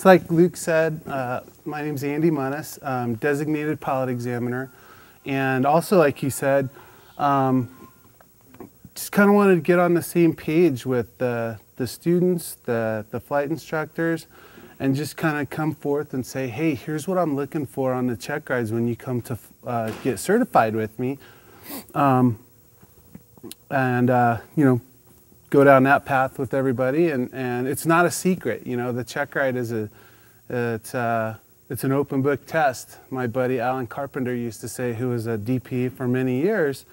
So like Luke said, my name's Andy Munnis, designated pilot examiner. And also, like he said, just kind of wanted to get on the same page with the students, the flight instructors, and just kind of come forth and say, hey, here's what I'm looking for on the check rides when you come to get certified with me. You know, go down that path with everybody, and it's not a secret. You know, the check ride is it's an open book test. My buddy Alan Carpenter used to say, who was a DPE for many years,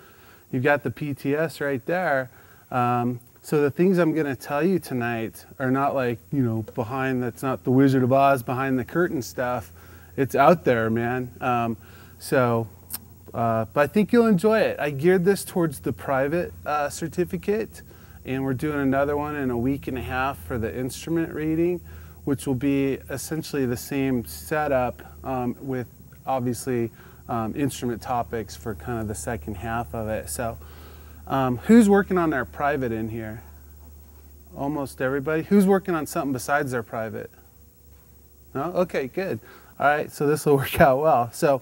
you've got the PTS right there. So the things I'm going to tell you tonight are not like, you know, that's not the Wizard of Oz behind the curtain stuff. It's out there, man. But I think you'll enjoy it. I geared this towards the private certificate, and we're doing another one in a week and a half for the instrument reading, which will be essentially the same setup with obviously instrument topics for kind of the second half of it. So who's working on their private in here? Almost everybody. Who's working on something besides their private? No? Okay, good. All right, so this will work out well. So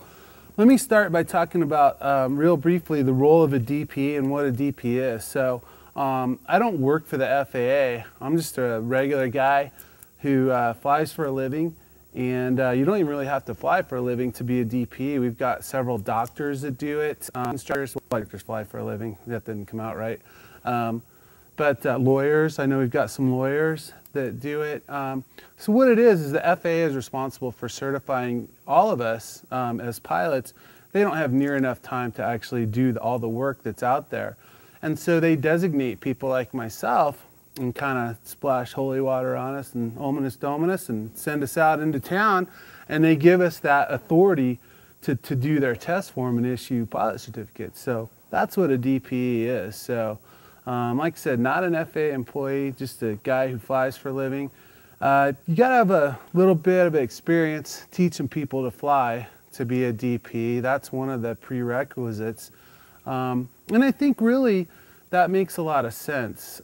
let me start by talking about real briefly the role of a DP and what a DP is. So I don't work for the FAA. I'm just a regular guy who flies for a living, and you don't even really have to fly for a living to be a DP. We've got several doctors that do it. Instructors, doctors fly for a living. That didn't come out right. But lawyers, I know we've got some lawyers that do it. So what it is the FAA is responsible for certifying all of us as pilots. They don't have near enough time to actually do all the work that's out there. And so they designate people like myself and kind of splash holy water on us and ominous dominus and send us out into town, and they give us that authority to do their test form and issue pilot certificates. So that's what a DPE is. So like I said, not an FAA employee, just a guy who flies for a living. You got to have a little bit of experience teaching people to fly to be a DP. That's one of the prerequisites. And I think really that makes a lot of sense.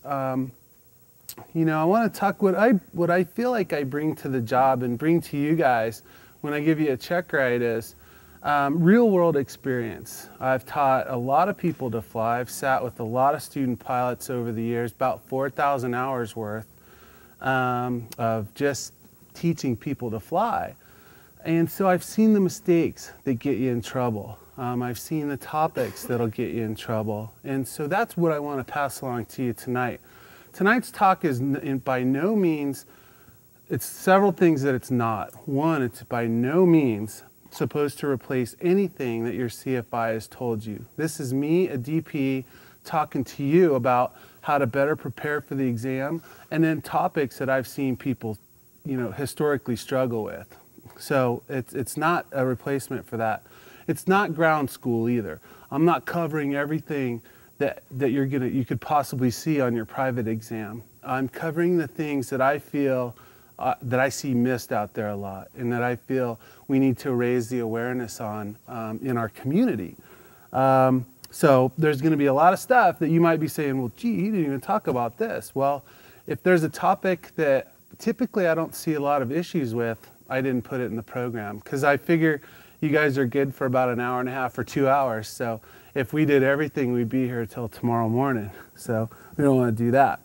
You know, I want to talk what I feel like I bring to the job and bring to you guys when I give you a check ride is real world experience. I've taught a lot of people to fly. I've sat with a lot of student pilots over the years, about 4,000 hours worth of just teaching people to fly. And so I've seen the mistakes that get you in trouble. I've seen the topics that'll get you in trouble. And so that's what I want to pass along to you tonight. Tonight's talk is by no means, it's several things that it's not. One, it's by no means supposed to replace anything that your CFI has told you. This is me, a DP, talking to you about how to better prepare for the exam, and then topics that I've seen people, you know, historically struggle with. So it's not a replacement for that. It's not ground school either. I'm not covering everything that you could possibly see on your private exam. I'm covering the things that I feel that I see missed out there a lot, and that I feel we need to raise the awareness on in our community. So there's going to be a lot of stuff that you might be saying, well, gee, he didn't even talk about this. Well, if there's a topic that typically I don't see a lot of issues with, I didn't put it in the program, because I figure you guys are good for about an hour and a half or 2 hours. So if we did everything, we'd be here till tomorrow morning. So we don't want to do that.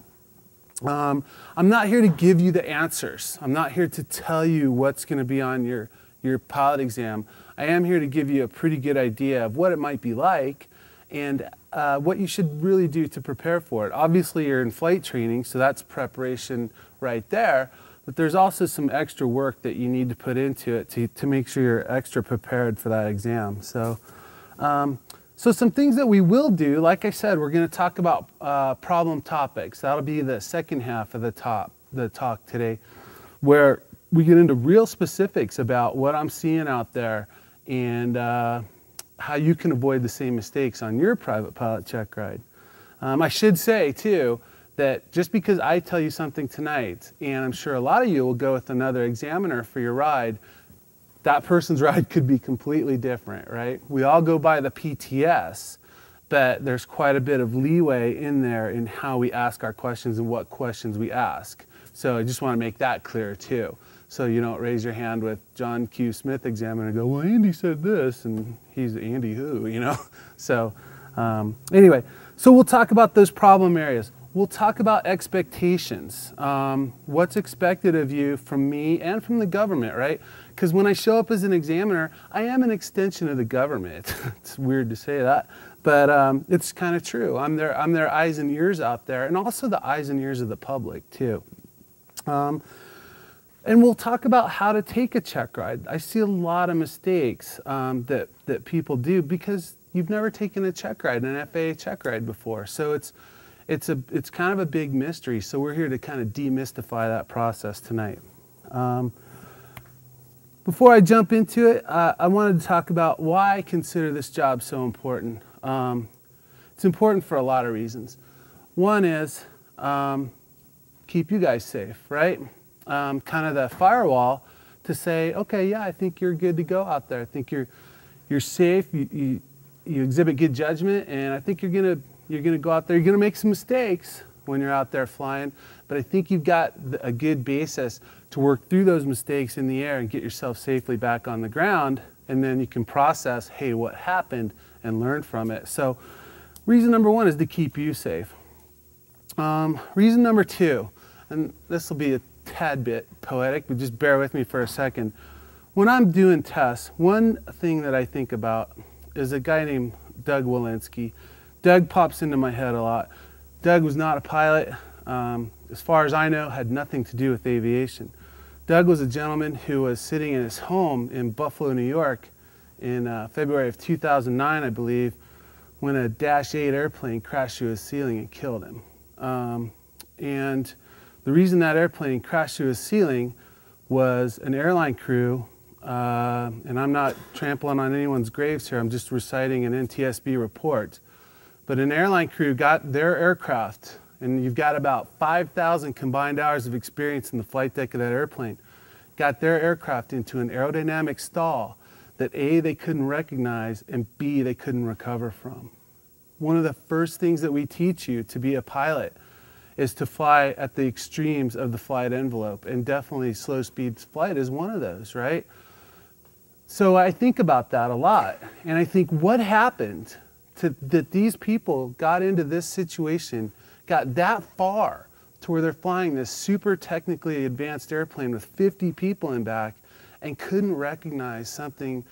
I'm not here to give you the answers. I'm not here to tell you what's going to be on your pilot exam. I am here to give you a pretty good idea of what it might be like and what you should really do to prepare for it. Obviously, you're in flight training, so that's preparation right there. But there's also some extra work that you need to put into it to make sure you're extra prepared for that exam. So some things that we will do, like I said, we're going to talk about problem topics. That'll be the second half of the talk today, where we get into real specifics about what I'm seeing out there and how you can avoid the same mistakes on your private pilot check ride. I should say, too, that just because I tell you something tonight, and I'm sure a lot of you will go with another examiner for your ride, that person's ride could be completely different, right? We all go by the PTS, but there's quite a bit of leeway in there in how we ask our questions and what questions we ask. So I just want to make that clear too. So you don't raise your hand with John Q. Smith examiner and go, well, Andy said this, and he's Andy who, you know? So anyway, so we'll talk about those problem areas. We'll talk about expectations. What's expected of you from me and from the government, right? Because when I show up as an examiner, I am an extension of the government. It's weird to say that, but it's kind of true. I'm their eyes and ears out there, and also the eyes and ears of the public too. And we'll talk about how to take a check ride. I see a lot of mistakes that people do because you've never taken a check ride, an FAA check ride before. So it's kind of a big mystery. So we're here to kind of demystify that process tonight. Before I jump into it, I wanted to talk about why I consider this job so important. It's important for a lot of reasons. One is keep you guys safe, right? Kind of the firewall to say, okay, yeah, I think you're good to go out there. I think you're safe. You exhibit good judgment, and I think you're gonna go out there. You're gonna make some mistakes when you're out there flying, but I think you've got a good basis to work through those mistakes in the air and get yourself safely back on the ground, and then you can process, hey, what happened, and learn from it. So reason number one is to keep you safe. Reason number two, and this will be a tad bit poetic, but just bear with me for a second. When I'm doing tests, one thing that I think about is a guy named Doug Walensky. Doug pops into my head a lot. Doug was not a pilot. As far as I know, had nothing to do with aviation. Doug was a gentleman who was sitting in his home in Buffalo, New York in February of 2009, I believe, when a Dash 8 airplane crashed through his ceiling and killed him. And the reason that airplane crashed through his ceiling was an airline crew, and I'm not trampling on anyone's graves here, I'm just reciting an NTSB report. But an airline crew got their aircraft, and you've got about 5,000 combined hours of experience in the flight deck of that airplane, got their aircraft into an aerodynamic stall that A, they couldn't recognize, and B, they couldn't recover from. One of the first things that we teach you to be a pilot is to fly at the extremes of the flight envelope, and definitely slow speed flight is one of those, right? So I think about that a lot, and I think what happened that these people got into this situation, got that far to where they're flying this super technically advanced airplane with 50 people in back and couldn't recognize something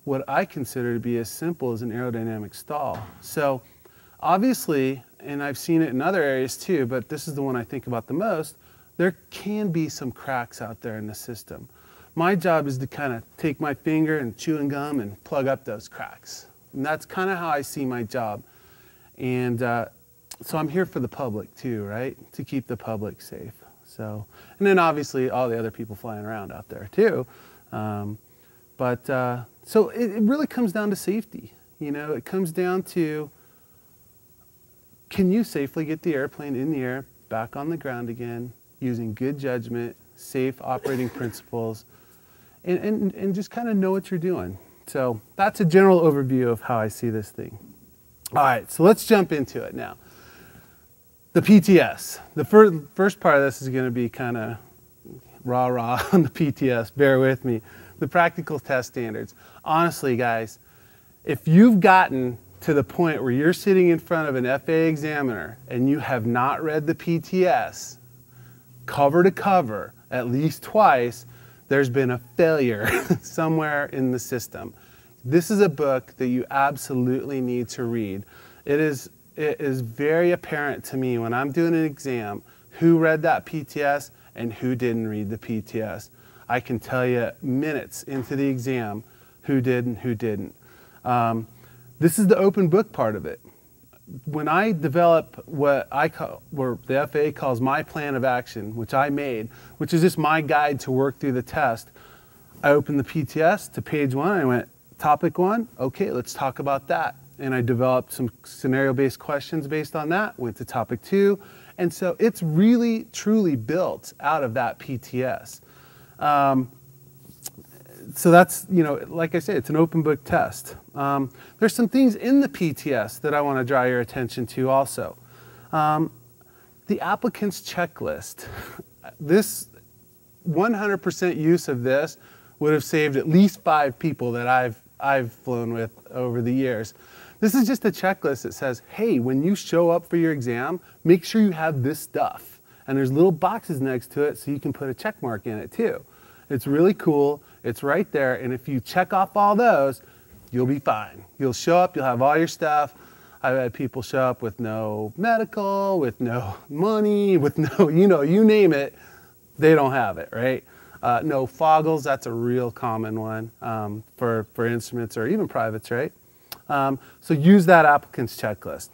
what I consider to be as simple as an aerodynamic stall. So obviously, and I've seen it in other areas too, but this is the one I think about the most, there can be some cracks out there in the system. My job is to kind of take my finger and chewing gum and plug up those cracks. And that's kind of how I see my job. And so I'm here for the public too, right? To keep the public safe. So, and then obviously all the other people flying around out there too. So it really comes down to safety. You know, it comes down to, can you safely get the airplane in the air, back on the ground again, using good judgment, safe operating principles, and just kind of know what you're doing. So that's a general overview of how I see this thing. All right, so let's jump into it now. The PTS. The first part of this is going to be kind of rah-rah on the PTS. Bear with me. The practical test standards. Honestly, guys, if you've gotten to the point where you're sitting in front of an FAA examiner and you have not read the PTS cover to cover at least twice, there's been a failure somewhere in the system. This is a book that you absolutely need to read. It is very apparent to me when I'm doing an exam who read that PTS and who didn't read the PTS. I can tell you minutes into the exam who did and who didn't. This is the open book part of it. When I develop what the FAA calls my plan of action, which I made, which is just my guide to work through the test, I opened the PTS to page 1, and I went, topic 1, okay, let's talk about that. And I developed some scenario-based questions based on that, went to topic 2, and so it's really, truly built out of that PTS. So that's, you know, like I say, it's an open book test. There's some things in the PTS that I want to draw your attention to also. The applicant's checklist. This 100% use of this would have saved at least 5 people that I've flown with over the years. This is just a checklist that says, hey, when you show up for your exam, make sure you have this stuff. And there's little boxes next to it so you can put a check mark in it too. It's really cool. It's right there. And if you check off all those, you'll be fine. You'll show up, you'll have all your stuff. I've had people show up with no medical, with no money, with no, you name it, they don't have it, right? No foggles, that's a real common one for instruments or even privates, right? So use that applicant's checklist.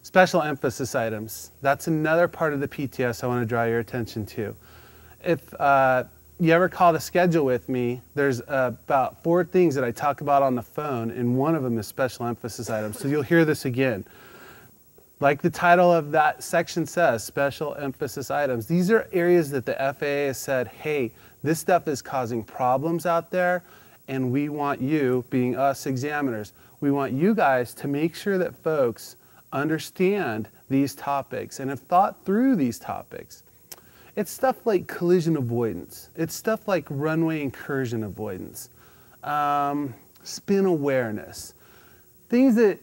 Special emphasis items. That's another part of the PTS I want to draw your attention to. If you ever call to schedule with me, there's about 4 things that I talk about on the phone, and one of them is special emphasis items. So you'll hear this again. Like the title of that section says, special emphasis items. These are areas that the FAA has said, hey, this stuff is causing problems out there, and we want you, being us examiners, we want you guys to make sure that folks understand these topics and have thought through these topics. It's stuff like collision avoidance. It's stuff like runway incursion avoidance, spin awareness. Things that,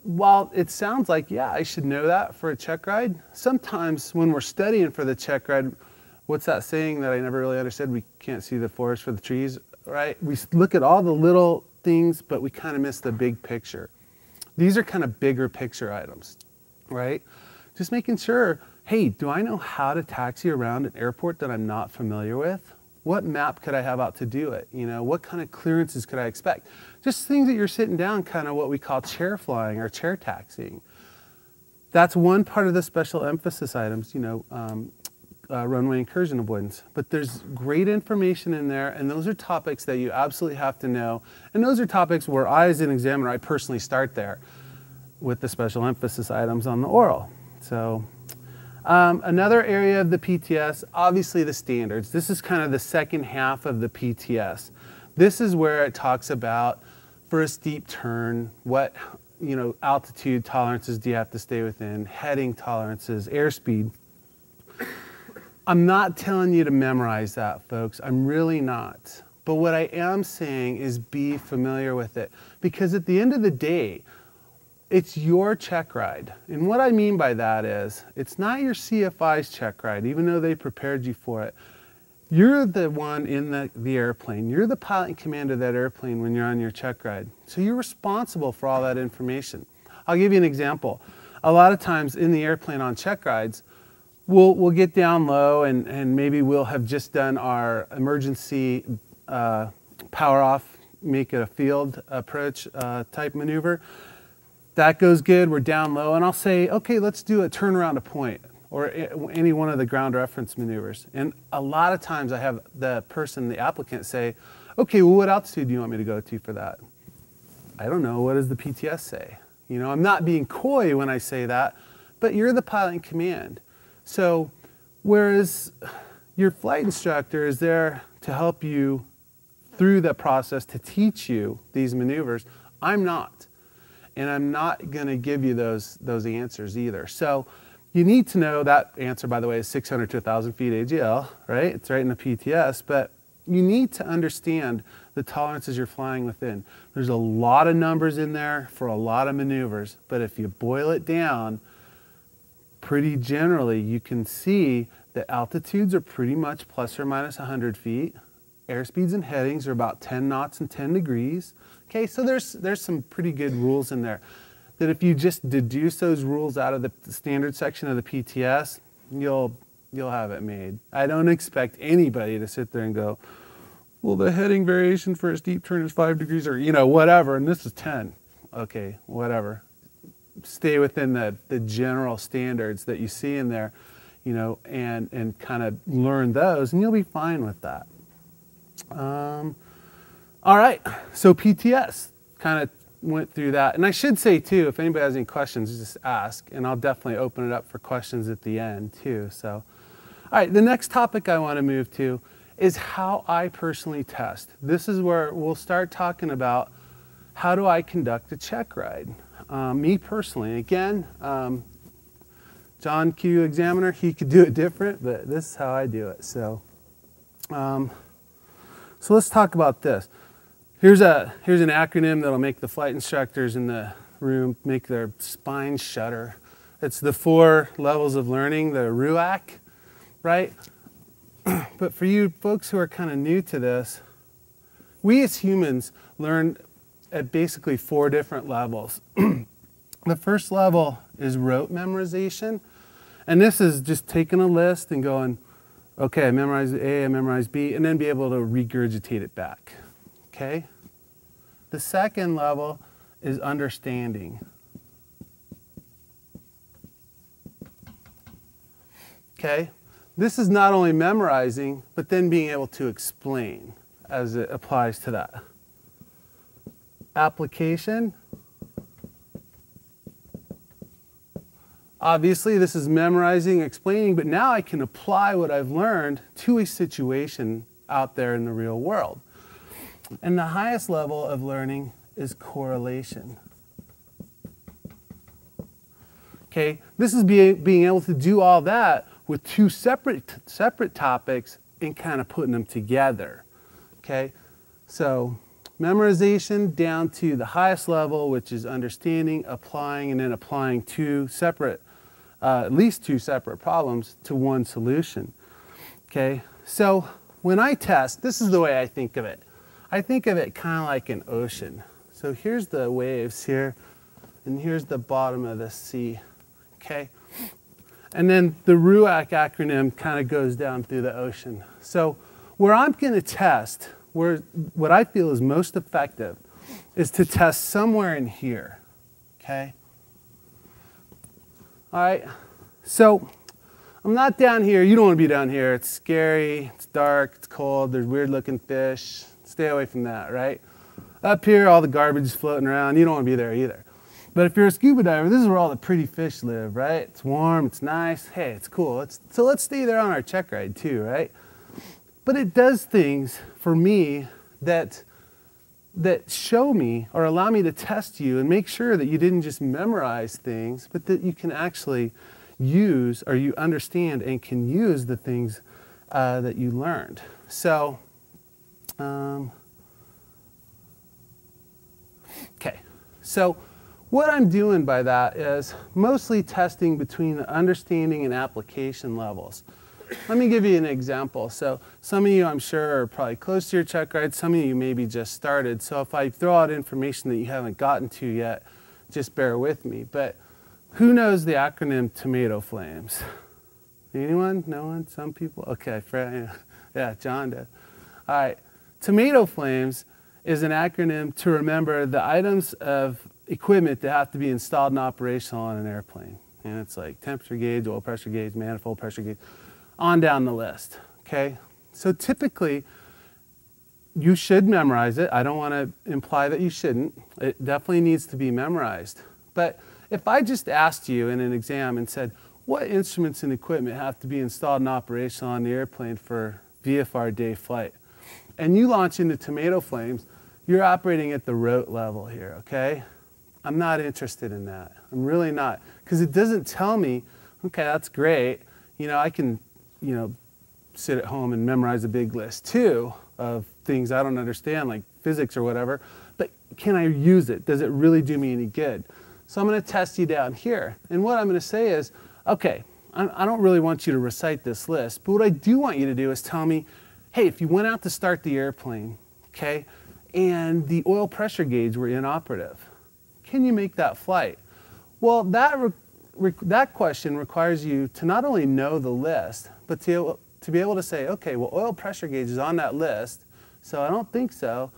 while it sounds like, yeah, I should know that for a check ride, sometimes when we're studying for the check ride, what's that saying that I never really understood? We can't see the forest for the trees, right? We look at all the little things, but we kind of miss the big picture. These are kind of bigger picture items, right? Just making sure, hey, do I know how to taxi around an airport that I'm not familiar with? What map could I have out to do it? What kind of clearances could I expect? Just things that you're sitting down, kind of what we call chair flying or chair taxiing. That's one part of the special emphasis items, runway incursion avoidance. But there's great information in there, and those are topics that you absolutely have to know. And those are topics where I, as an examiner, I personally start there with the special emphasis items on the oral. So another area of the PTS, obviously the standards. This is kind of the second half of the PTS. This is where it talks about, for a steep turn, what altitude tolerances do you have to stay within, heading tolerances, airspeed. I'm not telling you to memorize that, folks. I'm really not. But what I am saying is be familiar with it. Because at the end of the day, it's your check ride. And what I mean by that is, it's not your CFI's check ride, even though they prepared you for it. You're the one in the airplane. You're the pilot in command of that airplane when you're on your check ride. So you're responsible for all that information. I'll give you an example. A lot of times in the airplane on check rides, we'll get down low and maybe we'll have just done our emergency power off, make it a field approach type maneuver. That goes good, we're down low, and I'll say, okay, let's do a turn around a point, or any one of the ground reference maneuvers. And a lot of times I have the person, the applicant, say, okay, well, what altitude do you want me to go to for that? I don't know, what does the PTS say? I'm not being coy when I say that, but you're the pilot in command. So whereas your flight instructor is there to help you through the process to teach you these maneuvers, I'm not. And I'm not going to give you those answers either. So you need to know that answer, by the way, is 600 to 1,000 feet AGL, right? It's right in the PTS. But you need to understand the tolerances you're flying within. There's a lot of numbers in there for a lot of maneuvers. But if you boil it down, pretty generally, you can see that altitudes are pretty much plus or minus 100 feet. Airspeeds and headings are about 10 knots and 10 degrees. Okay, so there's some pretty good rules in there that if you just deduce those rules out of the standard section of the PTS, you'll have it made. I don't expect anybody to sit there and go, well, the heading variation for a steep turn is 5 degrees or, whatever, and this is 10. Okay, whatever. Stay within the general standards that you see in there, and kind of learn those, and you'll be fine with that. All right, so PTS, kind of went through that. And I should say too, if anybody has any questions, just ask, and I'll definitely open it up for questions at the end too. So, all right, the next topic I want to move to is how I personally test. This is where we'll start talking about how do I conduct a check ride. Me personally, again, John Q examiner, he could do it different, but this is how I do it. So So let's talk about this. Here's an acronym that'll make the flight instructors in the room make their spine shudder. It's the 4 levels of learning, the RUAC, right? But for you folks who are kind of new to this, we as humans learn at basically 4 different levels. The first level is rote memorization. And this is just taking a list and going, okay, I memorized A, I memorized B, and then be able to regurgitate it back, okay? The second level is understanding. Okay? This is not only memorizing, but then being able to explain as it applies to that. Application. Obviously, this is memorizing, explaining, but now I can apply what I've learned to a situation out there in the real world. And the highest level of learning is correlation. Okay, this is being able to do all that with 2 separate topics and kind of putting them together. Okay, so memorization down to the highest level, which is understanding, applying, and then applying 2 separate, at least 2 separate problems to one solution. Okay, so when I test, this is the way I think of it. I think of it kind of like an ocean. So here's the waves here, and here's the bottom of the sea. Okay, and then the RUAC acronym kind of goes down through the ocean. So where I'm going to test, what I feel is most effective, is to test somewhere in here. Okay. All right, so I'm not down here. You don't want to be down here. It's scary, it's dark, it's cold, there's weird looking fish. Stay away from that, right? Up here, all the garbage is floating around. You don't want to be there either. But if you're a scuba diver, this is where all the pretty fish live, right? It's warm, it's nice. Hey, it's cool. So let's stay there on our Checkride too, right? But it does things for me that show me or allow me to test you and make sure that you didn't just memorize things, but that you can actually use or you understand and can use the things that you learned. So, okay, so what I'm doing by that is mostly testing between the understanding and application levels. Let me give you an example. So some of you, I'm sure, are probably close to your Checkride. Some of you maybe just started. So if I throw out information that you haven't gotten to yet, just bear with me. But who knows the acronym tomato flames? Anyone? No one? Some people? Okay, Fred, yeah, John did. All right, tomato flames is an acronym to remember the items of equipment that have to be installed and operational on an airplane. And it's like temperature gauge, oil pressure gauge, manifold pressure gauge, on down the list, okay? So typically, you should memorize it. I don't want to imply that you shouldn't. It definitely needs to be memorized. But if I just asked you in an exam and said, what instruments and equipment have to be installed and operational on the airplane for VFR day flight? And you launch into tomato flames, you're operating at the rote level here, okay? I'm not interested in that. I'm really not. Because it doesn't tell me, okay, that's great. You know, I can, you know, sit at home and memorize a big list too of things I don't understand, like physics or whatever. But can I use it? Does it really do me any good? So I'm going to test you down here. And what I'm going to say is, okay, I don't really want you to recite this list. But what I do want you to do is tell me, hey, if you went out to start the airplane, okay, and the oil pressure gauge were inoperative, can you make that flight? Well, that question requires you to not only know the list, but to be able to say, okay, well, oil pressure gauge is on that list, so I don't think so.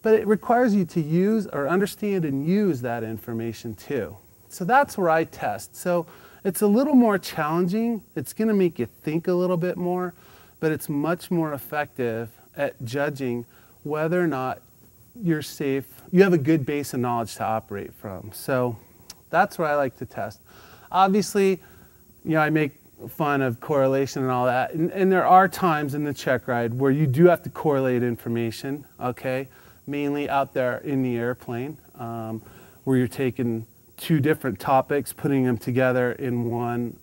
But it requires you to use or understand and use that information too. So that's where I test. So it's a little more challenging. It's going to make you think a little bit more, but it's much more effective at judging whether or not you're safe, you have a good base of knowledge to operate from. So that's where I like to test. Obviously, you know, I make fun of correlation and all that, and there are times in the Checkride where you do have to correlate information, okay, mainly out there in the airplane, where you're taking 2 different topics, putting them together in one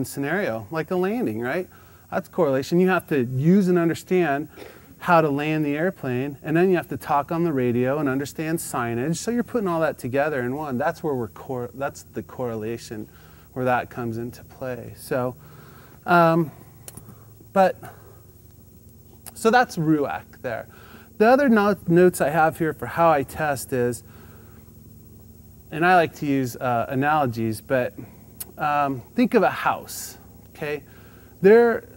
scenario, like a landing, right? That's correlation. You have to use and understand how to land the airplane, and then you have to talk on the radio and understand signage. So you're putting all that together in one. That's where that's the correlation where that comes into play. So, so that's RUAC there. The other notes I have here for how I test is, and I like to use analogies, but think of a house, okay?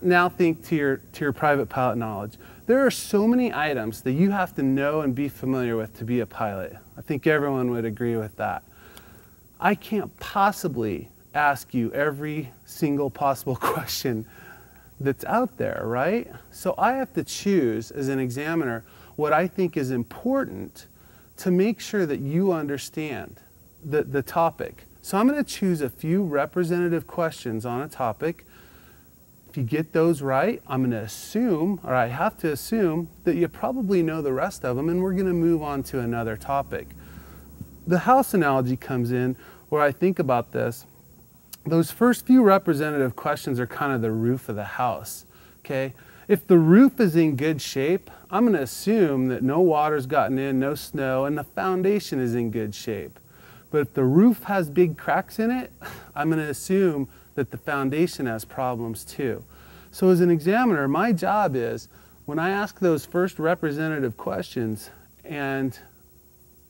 Now think to your private pilot knowledge. There are so many items that you have to know and be familiar with to be a pilot. I think everyone would agree with that. I can't possibly ask you every single possible question that's out there, right? So I have to choose as an examiner what I think is important to make sure that you understand the topic. So I'm going to choose a few representative questions on a topic. If you get those right, I'm going to assume, or I have to assume, that you probably know the rest of them, and we're going to move on to another topic. The house analogy comes in where I think about this. Those first few representative questions are kind of the roof of the house, okay? If the roof is in good shape, I'm going to assume that no water's gotten in, no snow, and the foundation is in good shape. But if the roof has big cracks in it, I'm going to assume that the foundation has problems too. So as an examiner, my job is, when I ask those first representative questions, and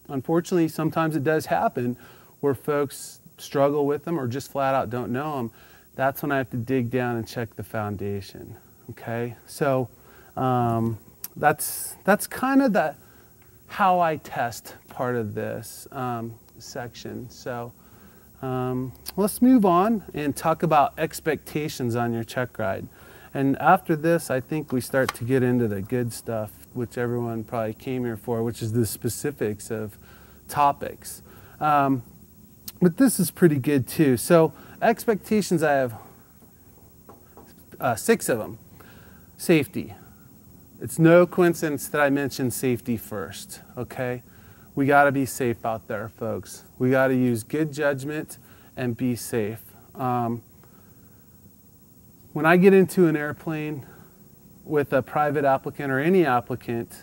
unfortunately sometimes it does happen where folks struggle with them or just flat out don't know them, that's when I have to dig down and check the foundation, okay? So that's kind of how I test part of this section. So let's move on and talk about expectations on your Checkride. And after this, I think we start to get into the good stuff, which everyone probably came here for, which is the specifics of topics. But this is pretty good too. So expectations, I have 6 of them. Safety. It's no coincidence that I mentioned safety first, okay? We gotta be safe out there, folks. We gotta use good judgment and be safe. When I get into an airplane with a private applicant or any applicant,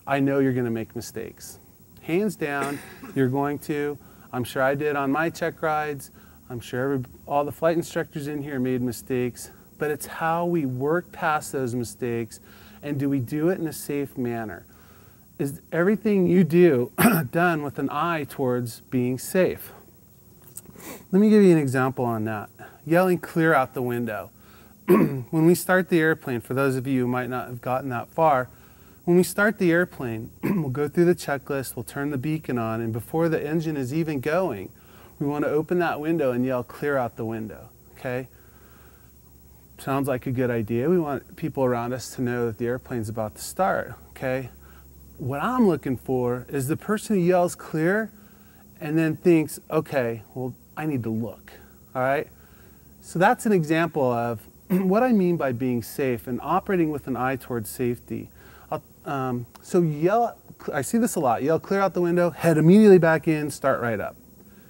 I know you're gonna make mistakes. Hands down, you're going to. I'm sure I did on my check rides. I'm sure all the flight instructors in here made mistakes, but it's how we work past those mistakes, and do we do it in a safe manner? Is everything you do done with an eye towards being safe? Let me give you an example on that. Yelling clear out the window. When we start the airplane, for those of you who might not have gotten that far, when we start the airplane, we'll go through the checklist, we'll turn the beacon on, and before the engine is even going, we want to open that window and yell clear out the window, okay? Sounds like a good idea. We want people around us to know that the airplane's about to start, okay? What I'm looking for is the person who yells clear and then thinks, okay, well, I need to look, all right? So that's an example of what I mean by being safe and operating with an eye towards safety. So yell, I see this a lot, yell clear out the window, head immediately back in, start right up.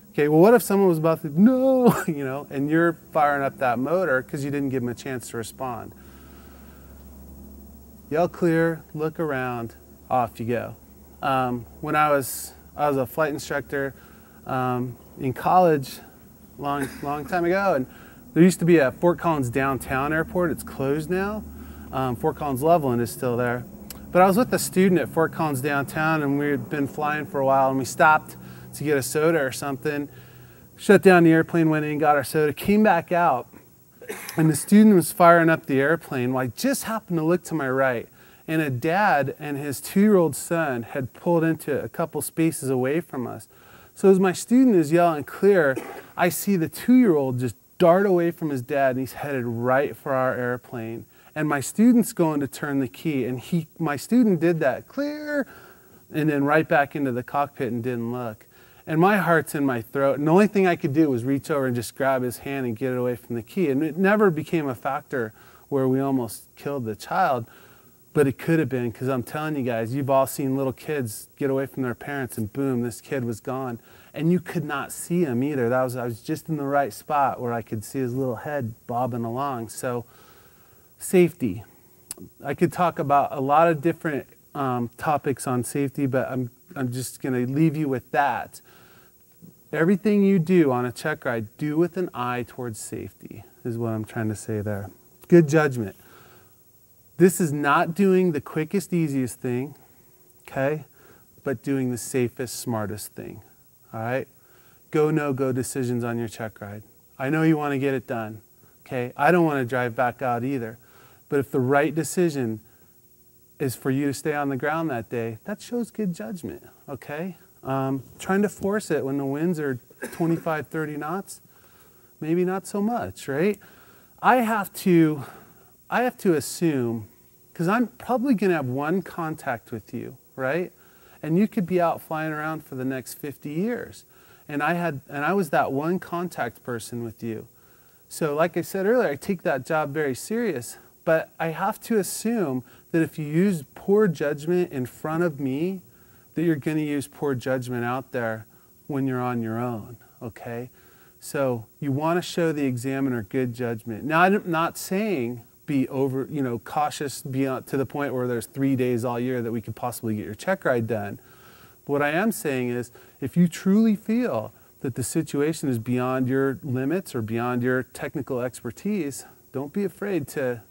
Okay, well what if someone was about to, no, you know, and you're firing up that motor because you didn't give them a chance to respond. Yell clear, look around, off you go. When I was a flight instructor in college, long time ago, and there used to be a Fort Collins downtown airport. It's closed now. Fort Collins Loveland is still there. But I was with a student at Fort Collins downtown, and we had been flying for a while, and we stopped to get a soda or something, shut down the airplane, went in, got our soda, came back out, and the student was firing up the airplane. Well, I just happened to look to my right, and a dad and his 2-year-old son had pulled into a couple spaces away from us. So as my student is yelling clear, I see the 2-year-old just dart away from his dad, and he's headed right for our airplane. And my student's going to turn the key, and my student did that, clear, and then right back into the cockpit and didn't look. And my heart's in my throat, and the only thing I could do was reach over and just grab his hand and get it away from the key. And it never became a factor where we almost killed the child, but it could have been, because I'm telling you guys, you've all seen little kids get away from their parents, and boom, this kid was gone. And you could not see him either. I was just in the right spot where I could see his little head bobbing along. So Safety. I could talk about a lot of different topics on safety, but I'm just going to leave you with that. Everything you do on a check ride, do with an eye towards safety, is what I'm trying to say there. Good judgment. This is not doing the quickest, easiest thing, okay, but doing the safest, smartest thing, all right? Go, no-go decisions on your check ride. I know you want to get it done, okay? I don't want to drive back out either. But if the right decision is for you to stay on the ground that day, that shows good judgment, okay? Trying to force it when the winds are 25, 30 knots, maybe not so much, right? I have to assume, because I'm probably going to have one contact with you, right? And you could be out flying around for the next 50 years. And I was that one contact person with you. So like I said earlier, I take that job very serious. But I have to assume that if you use poor judgment in front of me, that you're going to use poor judgment out there when you're on your own, okay? So you want to show the examiner good judgment. Now, I'm not saying be cautious beyond to the point where there's 3 days all year that we could possibly get your check ride done. But what I am saying is, if you truly feel that the situation is beyond your limits or beyond your technical expertise, don't be afraid to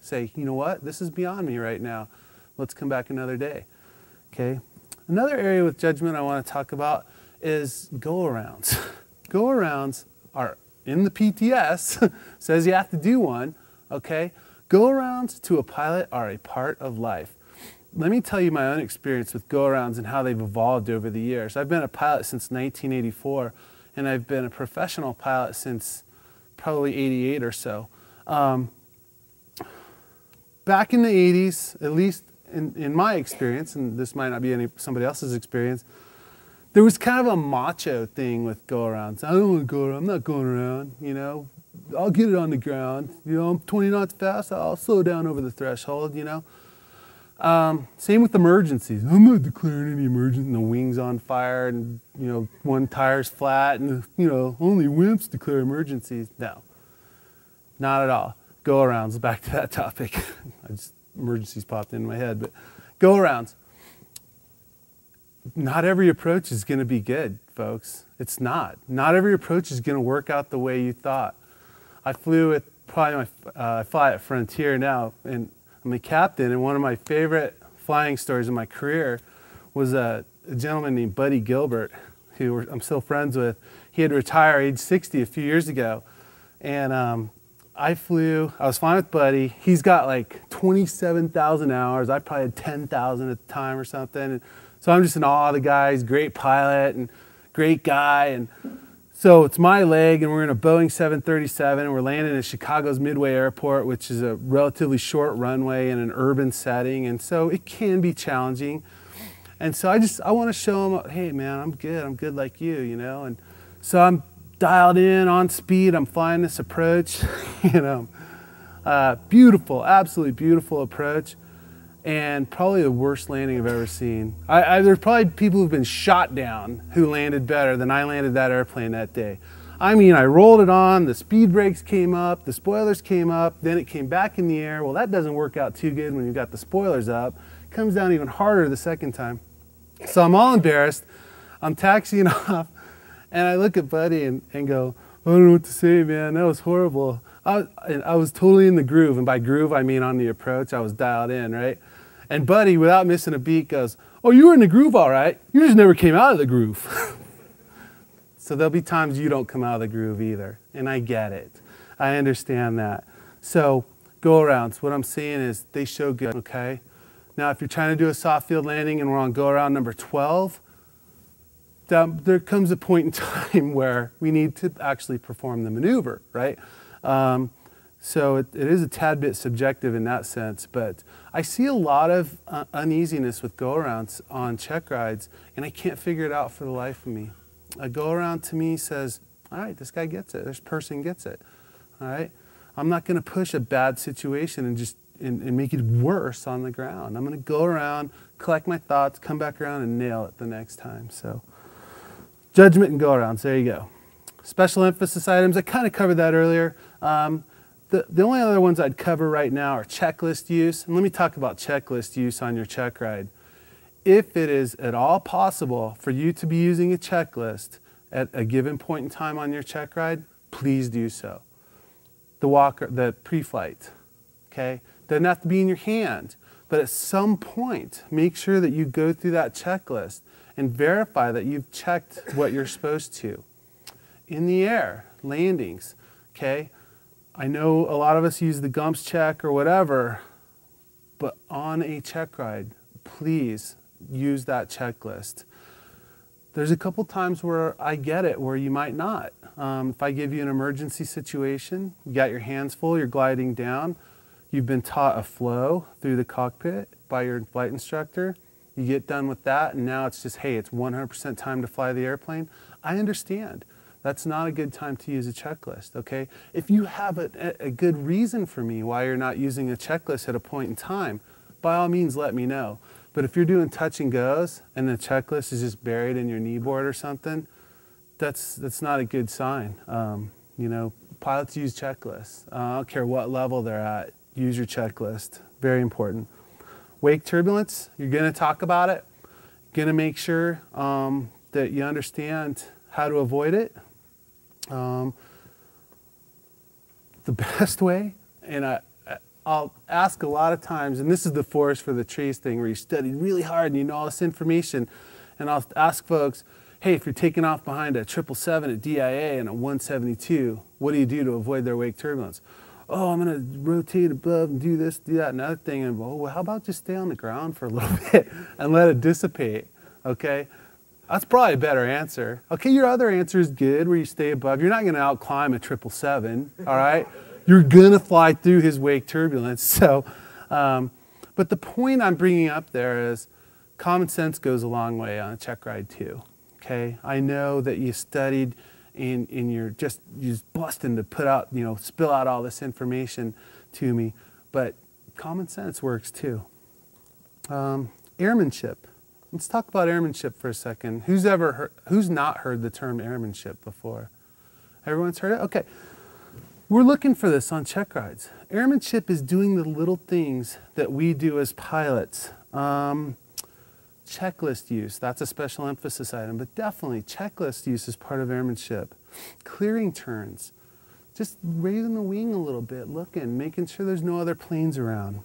say, you know what, this is beyond me right now. Let's come back another day, okay? Another area with judgment I want to talk about is go-arounds. Go-arounds are in the PTS, says you have to do one, okay? Go-arounds to a pilot are a part of life. Let me tell you my own experience with go-arounds and how they've evolved over the years. I've been a pilot since 1984, and I've been a professional pilot since probably 88 or so. Back in the 80s, at least in my experience, and this might not be somebody else's experience, there was kind of a macho thing with go-arounds. I don't want to go around, I'm not going around, you know. I'll get it on the ground. You know, I'm 20 knots fast, I'll slow down over the threshold, you know. Same with emergencies. I'm not declaring any emergency, and the wing's on fire, and, you know, one tire's flat, and, you know, only wimps declare emergencies. No, not at all. Go-arounds, back to that topic. Emergencies popped into my head, but go-arounds. Not every approach is going to be good, folks. It's not. Not every approach is going to work out the way you thought. I flew with I fly at Frontier now, and I'm a captain, and one of my favorite flying stories in my career was a gentleman named Buddy Gilbert, who I'm still friends with. He had retired age 60 a few years ago, and I was flying with Buddy. He's got like 27,000 hours. I probably had 10,000 at the time or something. And so I'm just in awe of the guy. He's a great pilot and great guy. And so it's my leg, and we're in a Boeing 737, and we're landing at Chicago's Midway Airport, which is a relatively short runway in an urban setting. And so it can be challenging. And so I want to show him, hey man, I'm good like you know. And so I'm dialed in on speed, I'm flying this approach, you know, beautiful, absolutely beautiful approach, and probably the worst landing I've ever seen. There's probably people who've been shot down who landed better than I landed that airplane that day. I mean, I rolled it on, the speed brakes came up, the spoilers came up, then it came back in the air. Well, that doesn't work out too good when you've got the spoilers up. It comes down even harder the second time. So I'm all embarrassed. I'm taxiing off. And I look at Buddy and go, I don't know what to say, man. That was horrible. I was totally in the groove. And by groove, I mean on the approach. I was dialed in, right? And Buddy, without missing a beat, goes, oh, you were in the groove all right. You just never came out of the groove. So there'll be times you don't come out of the groove either. And I get it. I understand that. So go-arounds, what I'm saying is they show good, okay? Now, if you're trying to do a soft field landing and we're on go-around number 12, there comes a point in time where we need to actually perform the maneuver, right? So it is a tad bit subjective in that sense, but I see a lot of uneasiness with go-arounds on check rides, and I can't figure it out for the life of me. A go-around to me says, all right, this guy gets it, this person gets it, all right? I'm not gonna push a bad situation and make it worse on the ground. I'm gonna go around, collect my thoughts, come back around and nail it the next time, so. Judgment and go-arounds, there you go. Special emphasis items, I kind of covered that earlier. The only other ones I'd cover right now are checklist use. And let me talk about checklist use on your Checkride. If it is at all possible for you to be using a checklist at a given point in time on your Checkride, please do so. The pre-flight, okay? Doesn't have to be in your hand, but at some point, make sure that you go through that checklist and verify that you've checked what you're supposed to. In the air, landings, okay? I know a lot of us use the GUMPS check or whatever, but on a Checkride, please use that checklist. There's a couple times where I get it, where you might not. If I give you an emergency situation, you got your hands full, you're gliding down, you've been taught a flow through the cockpit by your flight instructor, you get done with that, and now it's just, hey, it's 100% time to fly the airplane. I understand. That's not a good time to use a checklist, okay? If you have a good reason for me why you're not using a checklist at a point in time, by all means, let me know. But if you're doing touch and goes and the checklist is just buried in your knee board or something, that's not a good sign. You know, pilots use checklists. I don't care what level they're at, use your checklist. Very important. Wake turbulence, you're gonna talk about it. Gonna make sure that you understand how to avoid it. The best way, and I'll ask a lot of times, and this is the forest for the trees thing where you studied really hard and you know all this information, and I'll ask folks, hey, if you're taking off behind a 777 at DIA and a 172, what do you do to avoid their wake turbulence? Oh, I'm gonna rotate above and do this, do that, another thing, and well, how about just stay on the ground for a little bit and let it dissipate, okay? That's probably a better answer. Okay, your other answer is good, where you stay above. You're not gonna out-climb a 777, all right? You're gonna fly through his wake turbulence. So, but the point I'm bringing up there is common sense goes a long way on a Checkride too, okay? I know that you studied and you're just busting to put out, you know, spill out all this information to me, but common sense works too. Airmanship. Let's talk about airmanship for a second. Who's not heard the term airmanship before? Everyone's heard it? Okay. We're looking for this on Checkrides. Airmanship is doing the little things that we do as pilots. Checklist use, that's a special emphasis item, but definitely checklist use is part of airmanship. Clearing turns, just raising the wing a little bit, looking, making sure there's no other planes around.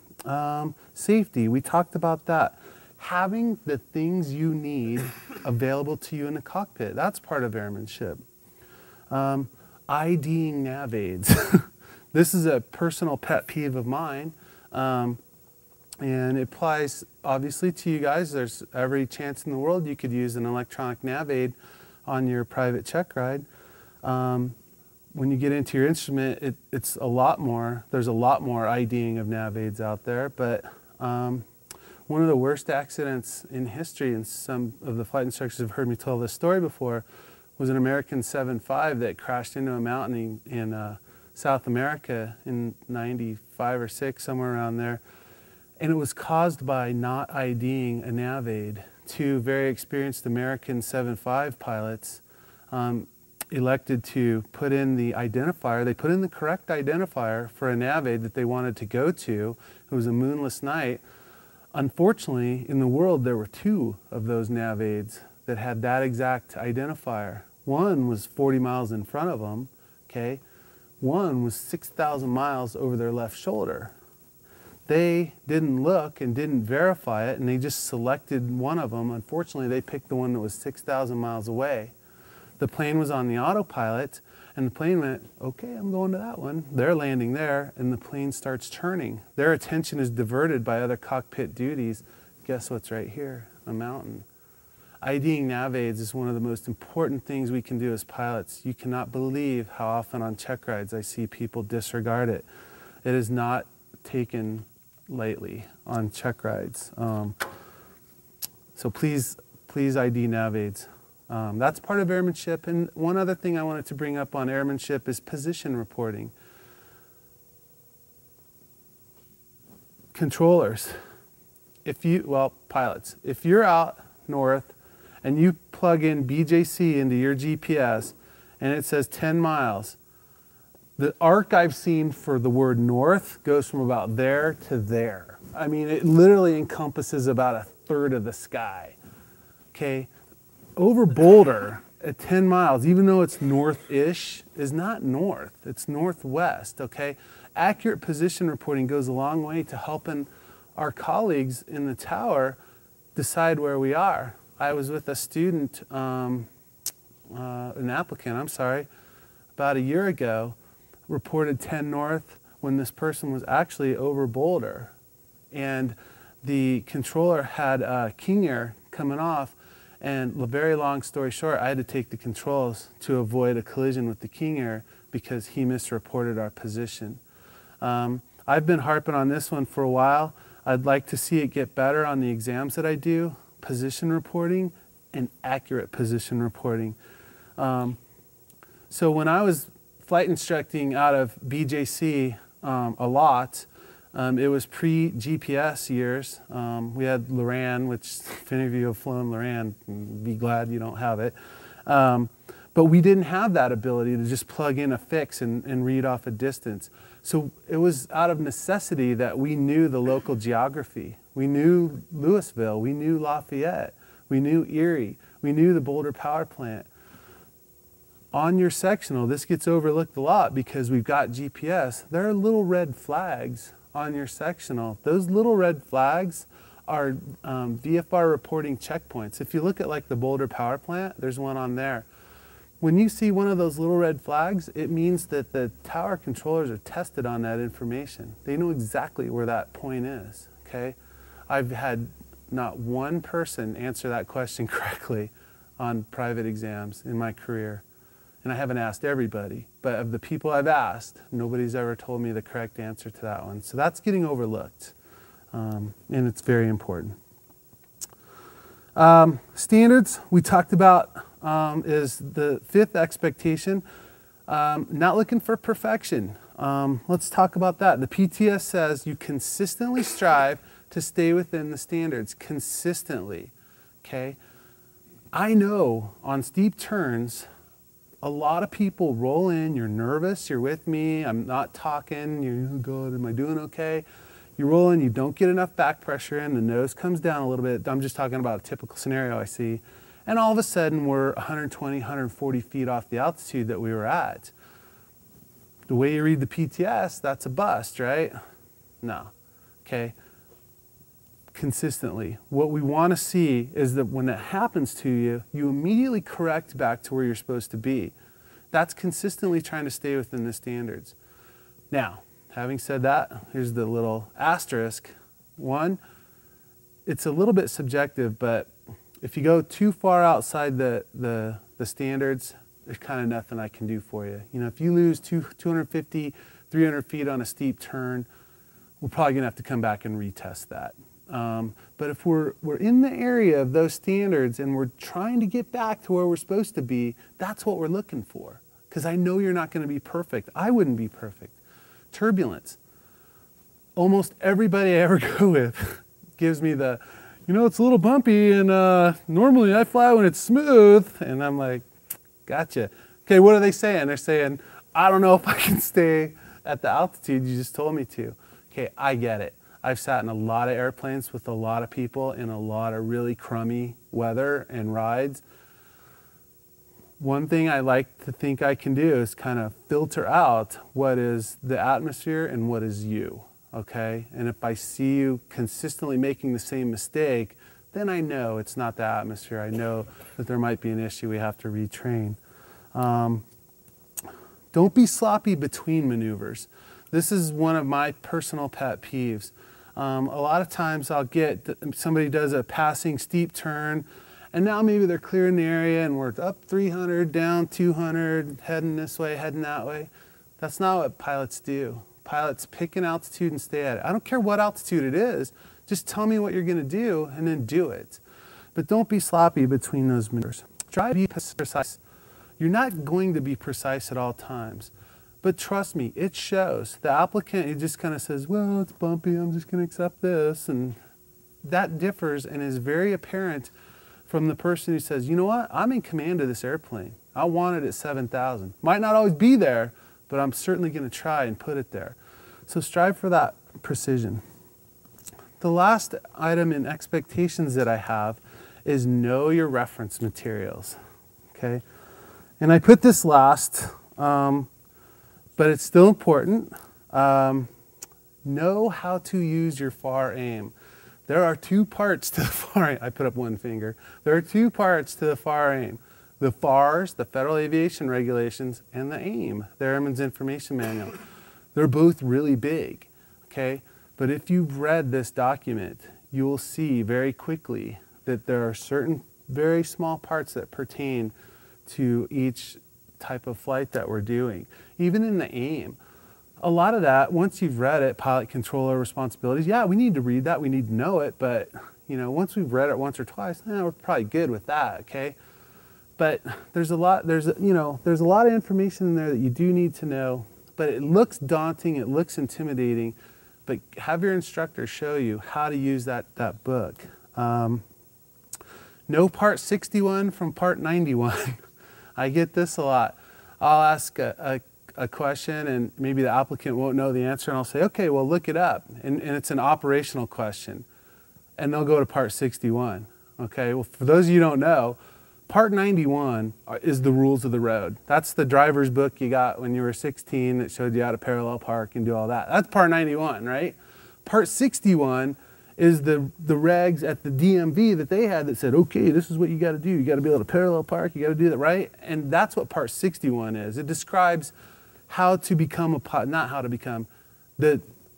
Safety, we talked about that. Having the things you need available to you in the cockpit, that's part of airmanship. IDing nav aids. This is a personal pet peeve of mine, and it applies obviously to you guys. There's every chance in the world you could use an electronic nav aid on your private Checkride. When you get into your instrument, it's a lot more. There's a lot more IDing of nav aids out there, but one of the worst accidents in history, and some of the flight instructors have heard me tell this story before, was an American 7.5 that crashed into a mountain in South America in 95 or 6, somewhere around there. And it was caused by not IDing a nav aid. Two very experienced American 7.5 pilots elected to put in the identifier. They put in the correct identifier for a nav aid that they wanted to go to. It was a moonless night. Unfortunately, in the world, there were 2 of those nav aids that had that exact identifier. One was 40 miles in front of them, okay? One was 6,000 miles over their left shoulder. They didn't look and didn't verify it, and they just selected one of them. Unfortunately, they picked the one that was 6,000 miles away. The plane was on the autopilot, and the plane went, okay, I'm going to that one. They're landing there, and the plane starts turning. Their attention is diverted by other cockpit duties. Guess what's right here? A mountain. IDing nav aids is one of the most important things we can do as pilots. You cannot believe how often on Checkrides I see people disregard it. It is not taken lightly on Checkrides. So please ID nav aids. That's part of airmanship. And one other thing I wanted to bring up on airmanship is position reporting. Controllers, pilots, if you're out north and you plug in BJC into your GPS and it says 10 miles, The arc I've seen for the word north goes from about there to there. I mean, it literally encompasses about a third of the sky. Okay, over Boulder at 10 miles, even though it's north-ish, is not north, it's northwest, okay? Accurate position reporting goes a long way to helping our colleagues in the tower decide where we are. I was with a student, an applicant, I'm sorry, about a year ago, reported 10 north when this person was actually over Boulder. And the controller had King Air coming off, and very long story short, I had to take the controls to avoid a collision with the King Air because he misreported our position. I've been harping on this one for a while. I'd like to see it get better on the exams that I do, position reporting and accurate position reporting. So when I was flight instructing out of BJC a lot, it was pre-GPS years. We had Loran, which if any of you have flown Loran, be glad you don't have it. But we didn't have that ability to just plug in a fix and read off a distance. So it was out of necessity that we knew the local geography. We knew Louisville, we knew Lafayette, we knew Erie, we knew the Boulder power plant. On your sectional, this gets overlooked a lot because we've got GPS. There are little red flags on your sectional. Those little red flags are VFR reporting checkpoints. If you look at like the Boulder power plant, there's one on there. When you see one of those little red flags, it means that the tower controllers are tested on that information. They know exactly where that point is, okay? I've had not one person answer that question correctly on private exams in my career. And I haven't asked everybody, but of the people I've asked, nobody's ever told me the correct answer to that one. So that's getting overlooked, and it's very important. Standards we talked about is the fifth expectation, not looking for perfection. Let's talk about that. The PTS says you consistently strive to stay within the standards, consistently, okay? I know on steep turns, a lot of people roll in, you're nervous, you're with me, I'm not talking, you're, oh God, am I doing okay? You roll in, you don't get enough back pressure in, the nose comes down a little bit. I'm just talking about a typical scenario I see. And all of a sudden we're 120, 140 feet off the altitude that we were at. The way you read the PTS, that's a bust, right? No, okay? Consistently. What we want to see is that when it happens to you, you immediately correct back to where you're supposed to be. That's consistently trying to stay within the standards. Now, having said that, here's the little asterisk. One, it's a little bit subjective, but if you go too far outside the standards, there's kind of nothing I can do for you. You know, if you lose 250, 300 feet on a steep turn, we're probably going to have to come back and retest that. But if we're in the area of those standards and we're trying to get back to where we're supposed to be, that's what we're looking for. Because I know you're not going to be perfect. I wouldn't be perfect. Turbulence. Almost everybody I ever go with gives me the, you know, it's a little bumpy and normally I fly when it's smooth. And I'm like, gotcha. Okay, what are they saying? They're saying, I don't know if I can stay at the altitude you just told me to. Okay, I get it. I've sat in a lot of airplanes with a lot of people in a lot of really crummy weather and rides. One thing I like to think I can do is kind of filter out what is the atmosphere and what is you, okay? And if I see you consistently making the same mistake, then I know it's not the atmosphere. I know that there might be an issue we have to retrain. Don't be sloppy between maneuvers. This is one of my personal pet peeves. A lot of times I'll get somebody does a passing steep turn and now maybe they're clearing the area and we're up 300, down 200, heading this way, heading that way. That's not what pilots do. Pilots pick an altitude and stay at it. I don't care what altitude it is, just tell me what you're gonna do and then do it. But don't be sloppy between those maneuvers. Try to be precise. You're not going to be precise at all times. But trust me, it shows. The applicant, he just kind of says, well, it's bumpy, I'm just going to accept this. And that differs and is very apparent from the person who says, you know what, I'm in command of this airplane. I want it at 7,000. Might not always be there, but I'm certainly going to try and put it there. So strive for that precision. The last item in expectations that I have is know your reference materials, okay? And I put this last, but it's still important. Know how to use your FAR aim. There are two parts to the FAR aim. I put up one finger. There are two parts to the FAR aim. The FARs, the Federal Aviation Regulations, and the AIM, the Airman's Information Manual. They're both really big, okay? But if you've read this document, you will see very quickly that there are certain very small parts that pertain to each type of flight that we're doing. Even in the AIM, a lot of that, once you've read it, pilot controller responsibilities, yeah, we need to read that, we need to know it, but once we've read it once or twice, we're probably good with that, okay? But there's a lot of information in there that you do need to know, but it looks daunting, it looks intimidating, but have your instructor show you how to use that book. Know Part 61 from Part 91. I get this a lot. I'll ask a question and maybe the applicant won't know the answer and I'll say, okay, well look it up. And it's an operational question. And they'll go to Part 61. Okay, well for those of you who don't know, Part 91 is the rules of the road. That's the driver's book you got when you were 16 that showed you how to parallel park and do all that. That's Part 91, right? Part 61 is the regs at the DMV that they had that said, okay, this is what you got to do. You got to be able to parallel park. You got to do that, right? And that's what Part 61 is. It describes how to become a pilot, not how to become,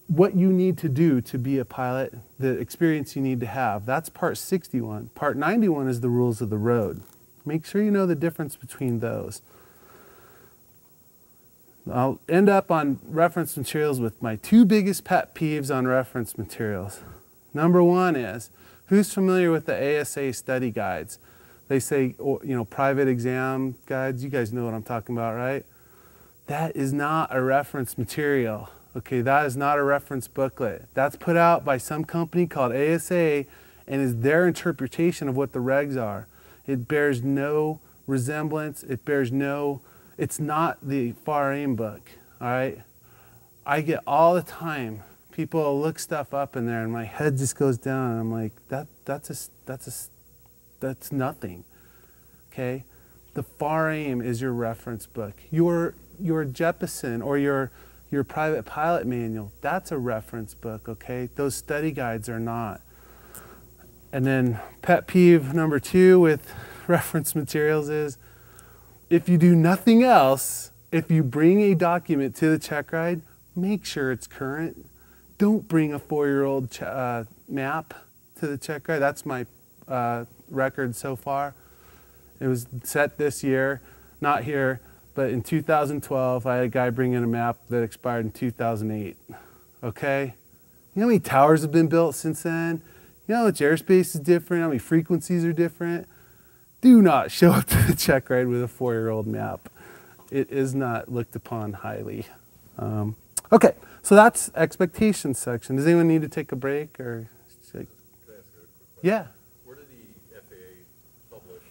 what you need to do to be a pilot, the experience you need to have. That's Part 61. Part 91 is the rules of the road. Make sure you know the difference between those. I'll end up on reference materials with my two biggest pet peeves on reference materials. Number one is, who's familiar with the ASA study guides? They say, private exam guides. You guys know what I'm talking about, right? That is not a reference material. Okay, that is not a reference booklet. That's put out by some company called ASA and is their interpretation of what the regs are. It bears no resemblance. It's not the FAR AIM book, all right? I get all the time, people look stuff up in there and my head just goes down and I'm like, that's nothing, okay? The FAR AIM is your reference book. Your Jeppesen or your private pilot manual, that's a reference book, okay? Those study guides are not. And then pet peeve number two with reference materials is, if you do nothing else, if you bring a document to the Checkride, make sure it's current. Don't bring a 4-year-old map to the Checkride. That's my record so far. It was set this year, not here, but in 2012, I had a guy bring in a map that expired in 2008, okay? You know how many towers have been built since then? You know how much airspace is different, how many frequencies are different? Do not show up to the Checkride with a 4-year-old map. It is not looked upon highly. Okay, so that's expectations section. Does anyone need to take a break or? Can I ask a quick question? Yeah. Where do the FAA publish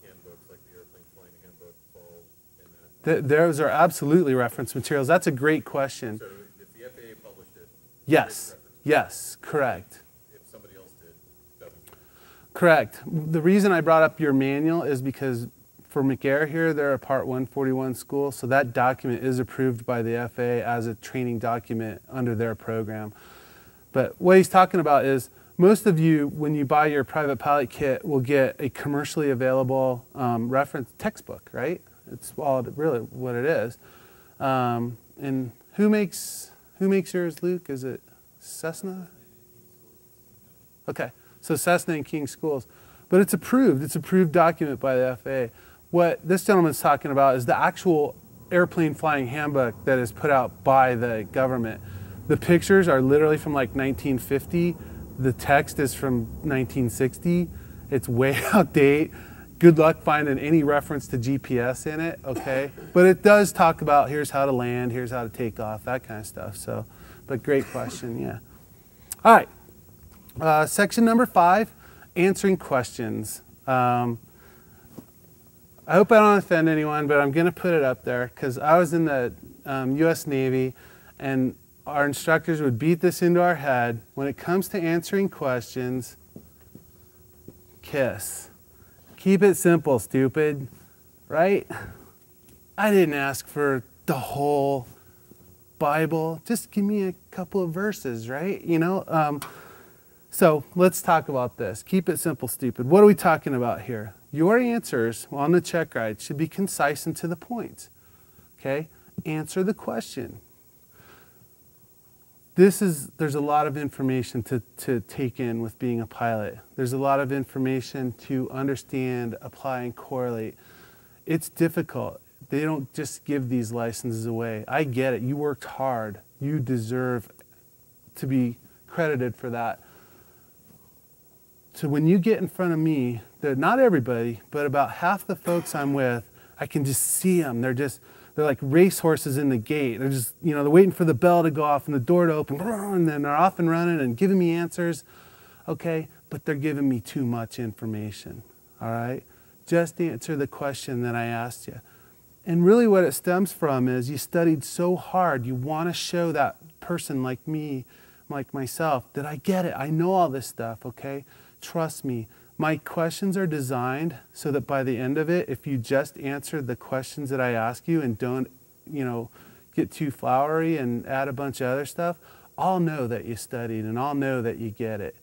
handbooks, like the airplane flying handbook, fall in that? Those are absolutely reference materials. That's a great question. So if the FAA published it, yes, yes, correct. If somebody else did, doesn't. Correct. The reason I brought up your manual is because for McAir here, they're a Part 141 school, so that document is approved by the FAA as a training document under their program. But what he's talking about is, most of you, when you buy your private pilot kit, will get a commercially available reference textbook, right? It's all really what it is. And who makes yours, Luke? Is it Cessna? Okay, so Cessna and King Schools. But it's approved document by the FAA. What this gentleman's talking about is the actual airplane flying handbook that is put out by the government. The pictures are literally from like 1950. The text is from 1960. It's way outdated. Good luck finding any reference to GPS in it, okay? But it does talk about here's how to land, here's how to take off, that kind of stuff. So, but great question, yeah. All right, section number 5, answering questions. I hope I don't offend anyone, but I'm going to put it up there because I was in the U.S. Navy, and our instructors would beat this into our head. When it comes to answering questions, KISS. Keep it simple, stupid, right? I didn't ask for the whole Bible. Just give me a couple of verses, right? You know? So let's talk about this. Keep it simple, stupid. What are we talking about here? Your answers on the Checkride should be concise and to the point. Okay? Answer the question. There's a lot of information to take in with being a pilot. There's a lot of information to understand, apply, and correlate. It's difficult. They don't just give these licenses away. I get it. You worked hard. You deserve to be credited for that. So when you get in front of me, not everybody, but about half the folks I'm with, I can just see them. They're like racehorses in the gate. They're just, you know, they're waiting for the bell to go off and the door to open, and then they're off and running and giving me answers. Okay, but they're giving me too much information. All right? Just answer the question that I asked you. And really what it stems from is you studied so hard. You want to show that person like me, like myself, that I get it. I know all this stuff, okay? Trust me. My questions are designed so that by the end of it, if you just answer the questions that I ask you and don't, you know, get too flowery and add a bunch of other stuff, I'll know that you studied and I'll know that you get it.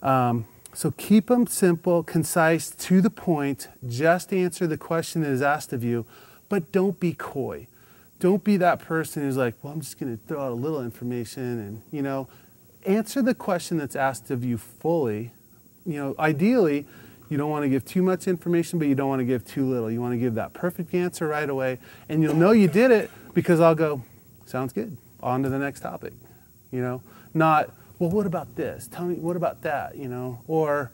So keep them simple, concise, to the point. Just answer the question that is asked of you, but don't be coy. Don't be that person who's like, well, I'm just going to throw out a little information and, you know, answer the question that's asked of you fully. You know, ideally, you don't want to give too much information, but you don't want to give too little. You want to give that perfect answer right away, and you'll know you did it because I'll go, sounds good, on to the next topic. You know, not, well, what about this? Tell me, what about that? You know, or,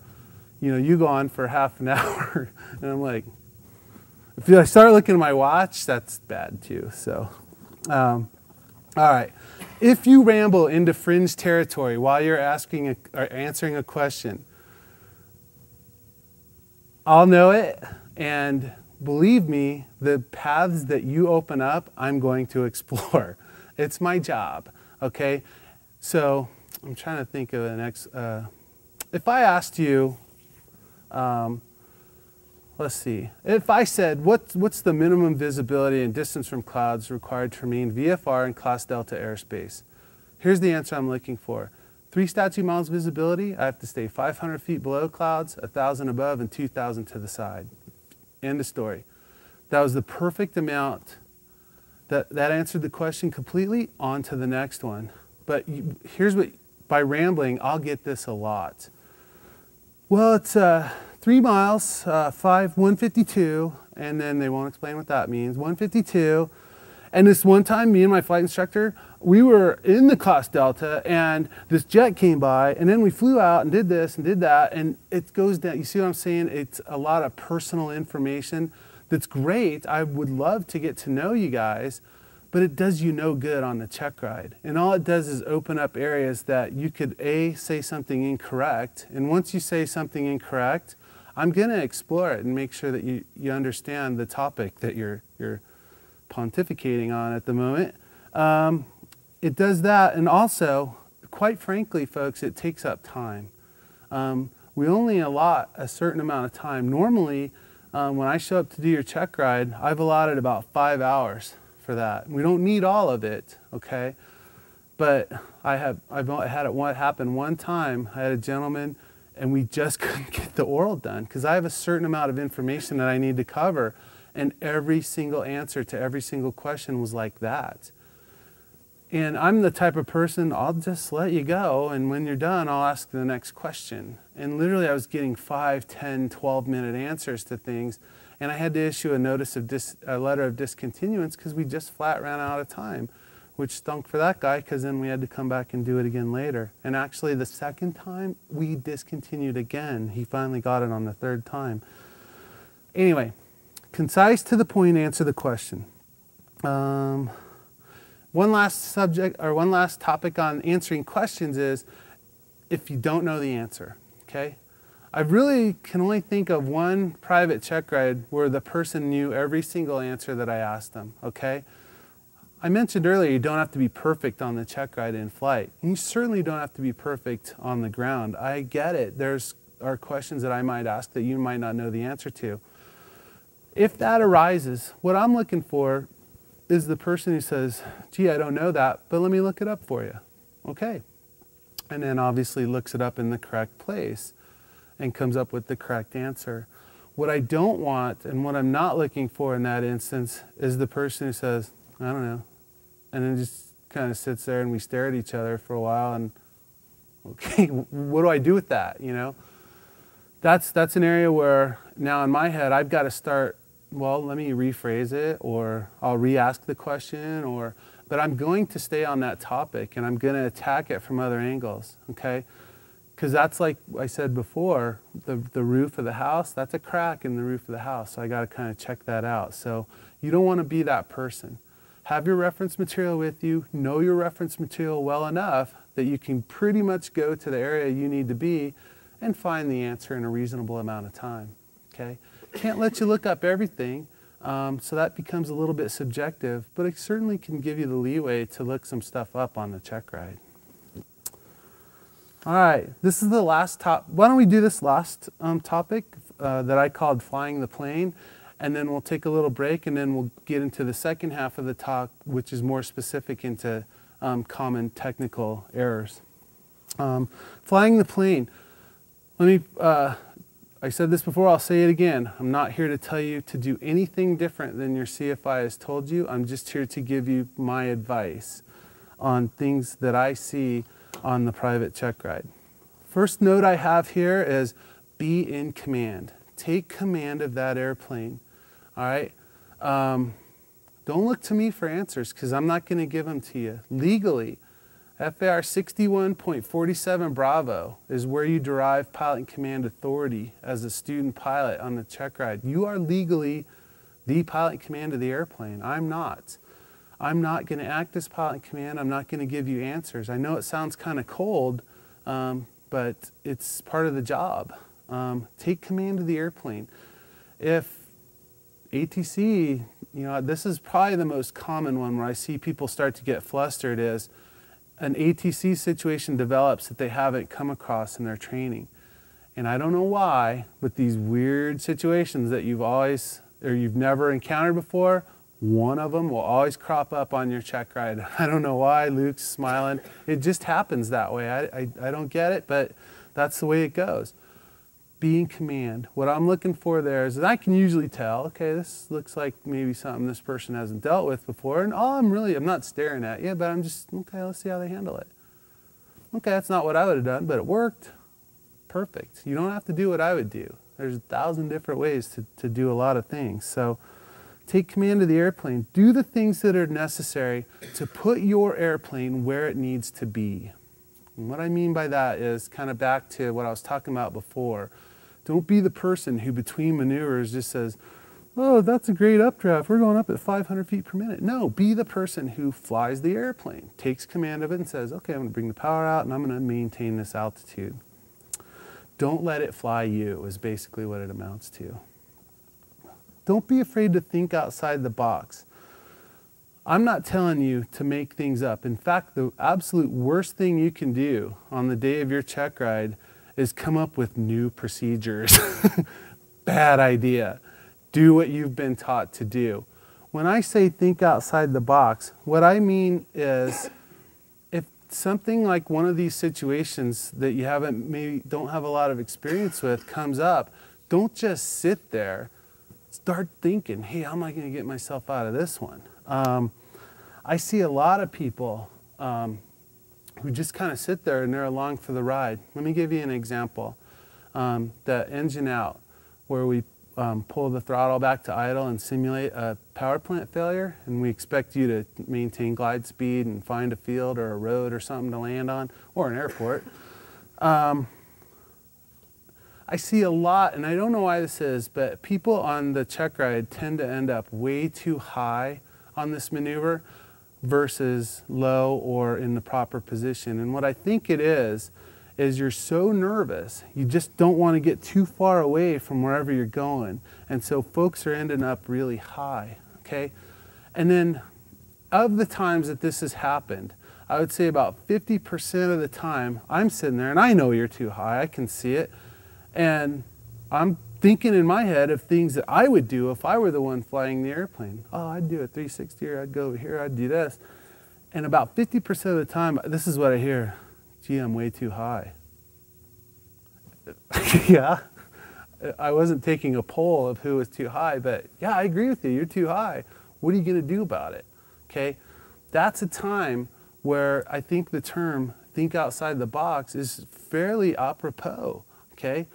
you know, you go on for half an hour, and I'm like, if I start looking at my watch, that's bad too. So, all right. If you ramble into fringe territory while you're asking or answering a question, I'll know it, and believe me, the paths that you open up, I'm going to explore. It's my job, okay? So I'm trying to think of the next, if I asked you, let's see, if I said, what's the minimum visibility and distance from clouds required to remain VFR in Class Delta airspace? Here's the answer I'm looking for. 3 statute miles visibility, I have to stay 500 feet below clouds, 1,000 above, and 2,000 to the side. End of story. That was the perfect amount. That answered the question completely. On to the next one. But here's what, by rambling, I'll get this a lot. Well, it's 3 miles, 152, and then they won't explain what that means. 152. And this one time, me and my flight instructor, we were in the Class Delta, and this jet came by, and then we flew out and did this and did that, and it goes down. You see what I'm saying? It's a lot of personal information that's great. I would love to get to know you guys, but it does you no good on the Checkride. And all it does is open up areas that you could, A, say something incorrect, and once you say something incorrect, I'm going to explore it and make sure that you understand the topic that you're pontificating on at the moment. It does that, and also, quite frankly, folks, it takes up time. We only allot a certain amount of time. Normally, when I show up to do your Checkride, I've allotted about 5 hours for that. We don't need all of it, okay? But I've had it happen one time. I had a gentleman, and we just couldn't get the oral done because I have a certain amount of information that I need to cover. And every single answer to every single question was like that. And I'm the type of person, I'll just let you go, and when you're done, I'll ask the next question. And literally I was getting 5, 10, 12-minute answers to things, and I had to issue a letter of discontinuance because we just flat ran out of time, which stunk for that guy because then we had to come back and do it again later. And actually the second time, we discontinued again. He finally got it on the third time. Anyway. Concise, to the point, answer the question. One last subject, or one last topic on answering questions is if you don't know the answer, okay? I really can only think of one private Checkride where the person knew every single answer that I asked them, okay? I mentioned earlier you don't have to be perfect on the Checkride in flight. And you certainly don't have to be perfect on the ground. I get it. There's are questions that I might ask that you might not know the answer to. If that arises, what I'm looking for is the person who says, gee, I don't know that, but let me look it up for you. Okay. And then obviously looks it up in the correct place and comes up with the correct answer. What I don't want and what I'm not looking for in that instance is the person who says, I don't know, and then just kind of sits there and we stare at each other for a while and, okay, what do I do with that, you know? That's an area where now in my head I've got to start, well, let me rephrase it, or I'll re-ask the question, but I'm going to stay on that topic and I'm going to attack it from other angles, okay? Because that's like I said before, the roof of the house, that's a crack in the roof of the house, so I got to kind of check that out. So you don't want to be that person. Have your reference material with you, know your reference material well enough that you can pretty much go to the area you need to be and find the answer in a reasonable amount of time, okay? Can't let you look up everything, so that becomes a little bit subjective, but it certainly can give you the leeway to look some stuff up on the Checkride. All right, this is the last why don't we do this last topic that I called flying the plane, and then we'll take a little break and then we'll get into the second half of the talk, which is more specific into common technical errors. Flying the plane. Let me, I said this before, I'll say it again. I'm not here to tell you to do anything different than your CFI has told you. I'm just here to give you my advice on things that I see on the private Checkride. First note I have here is be in command. Take command of that airplane, all right? Don't look to me for answers because I'm not going to give them to you. Legally, FAR 61.47 Bravo is where you derive pilot and command authority as a student pilot on the Checkride. You are legally the pilot in command of the airplane. I'm not. I'm not going to act as pilot in command. I'm not going to give you answers. I know it sounds kind of cold, but it's part of the job. Take command of the airplane. If ATC, you know, this is probably the most common one where I see people start to get flustered is an ATC situation develops that they haven't come across in their training. And I don't know why, but these weird situations that you've never encountered before, one of them will always crop up on your Checkride. I don't know why, Luke's smiling. It just happens that way. I don't get it, but that's the way it goes. Be in command. What I'm looking for there is that I can usually tell, okay, this looks like maybe something this person hasn't dealt with before, and I'm not staring at you, but I'm just, okay, let's see how they handle it. Okay, that's not what I would have done, but it worked. Perfect. You don't have to do what I would do. There's 1,000 different ways to do a lot of things. So take command of the airplane. Do the things that are necessary to put your airplane where it needs to be. And what I mean by that is kind of back to what I was talking about before. Don't be the person who between maneuvers just says, oh, that's a great updraft. We're going up at 500 feet per minute. No, be the person who flies the airplane, takes command of it and says, okay, I'm going to bring the power out and I'm going to maintain this altitude. Don't let it fly you is basically what it amounts to. Don't be afraid to think outside the box. I'm not telling you to make things up. In fact, the absolute worst thing you can do on the day of your Checkride is come up with new procedures. Bad idea. Do what you've been taught to do. When I say think outside the box, what I mean is if something like one of these situations that you maybe don't have a lot of experience with comes up, don't just sit there. Start thinking, hey, how am I going to get myself out of this one? I see a lot of people who just kind of sit there and they're along for the ride. Let me give you an example. The engine out, where we pull the throttle back to idle and simulate a power plant failure, and we expect you to maintain glide speed and find a field or a road or something to land on, or an airport. I see a lot, and I don't know why this is, but people on the Checkride tend to end up way too high on this maneuver versus low or in the proper position. And what I think it is you're so nervous, you just don't want to get too far away from wherever you're going. And so folks are ending up really high, okay? And then of the times that this has happened, I would say about 50% of the time I'm sitting there and I know you're too high, I can see it, and I'm thinking in my head of things that I would do if I were the one flying the airplane. Oh, I'd do a 360, or I'd go over here, I'd do this. And about 50% of the time, this is what I hear: gee, I'm way too high. Yeah, I wasn't taking a poll of who was too high, but yeah, I agree with you, you're too high. What are you gonna do about it? Okay, that's a time where I think the term think outside the box is fairly apropos, okay?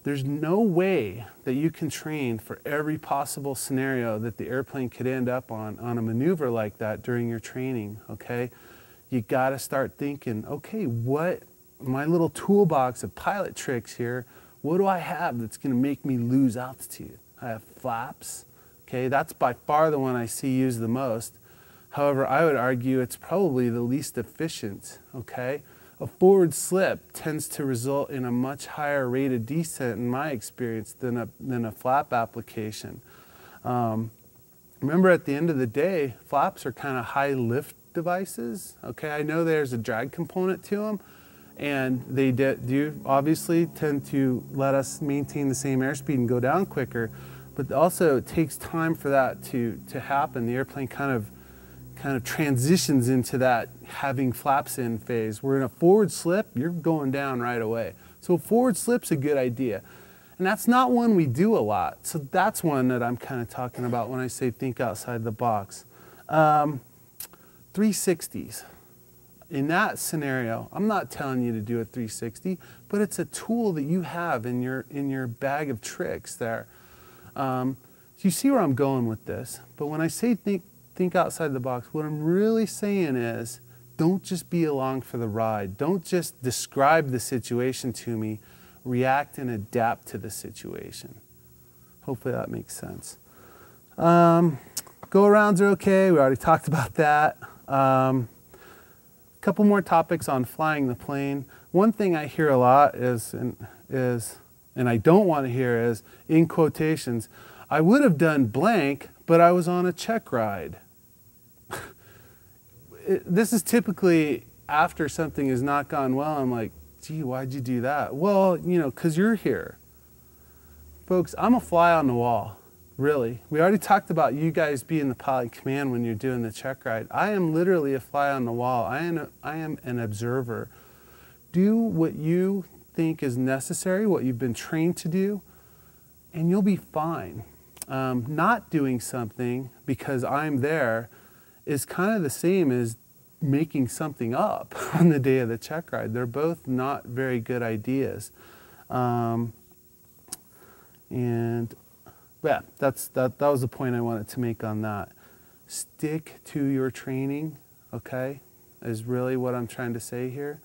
There's no way that you can train for every possible scenario that the airplane could end up on a maneuver like that during your training, okay? You gotta start thinking, okay, what, my little toolbox of pilot tricks here, what do I have that's gonna make me lose altitude? I have flaps, okay? That's by far the one I see used the most. However, I would argue it's probably the least efficient, okay? A forward slip tends to result in a much higher rate of descent in my experience than a flap application. Remember, at the end of the day, flaps are kind of high lift devices, okay? I know there's a drag component to them, and they do obviously tend to let us maintain the same airspeed and go down quicker, but also it takes time for that to happen. The airplane kind of transitions into that having flaps in phase. We're in a forward slip, you're going down right away. So forward slip's a good idea. And that's not one we do a lot. So that's one that I'm kind of talking about when I say think outside the box. 360s. In that scenario, I'm not telling you to do a 360, but it's a tool that you have in your bag of tricks there. So you see where I'm going with this. But when I say think outside the box, what I'm really saying is, don't just be along for the ride. Don't just describe the situation to me. React and adapt to the situation. Hopefully that makes sense. Go-arounds are okay. We already talked about that. A couple more topics on flying the plane. One thing I hear a lot is, and I don't want to hear is, in quotations, I would have done blank, but I was on a check ride. This is typically after something has not gone well. I'm like, gee, why'd you do that? Well, you know, because you're here. Folks, I'm a fly on the wall, really. We already talked about you guys being the pilot in command when you're doing the check ride. I am literally a fly on the wall. I am an observer. Do what you think is necessary, what you've been trained to do, and you'll be fine. Not doing something because I'm there is kind of the same as making something up on the day of the check ride. They're both not very good ideas. And yeah, that was the point I wanted to make on that. Stick to your training, okay, is really what I'm trying to say here.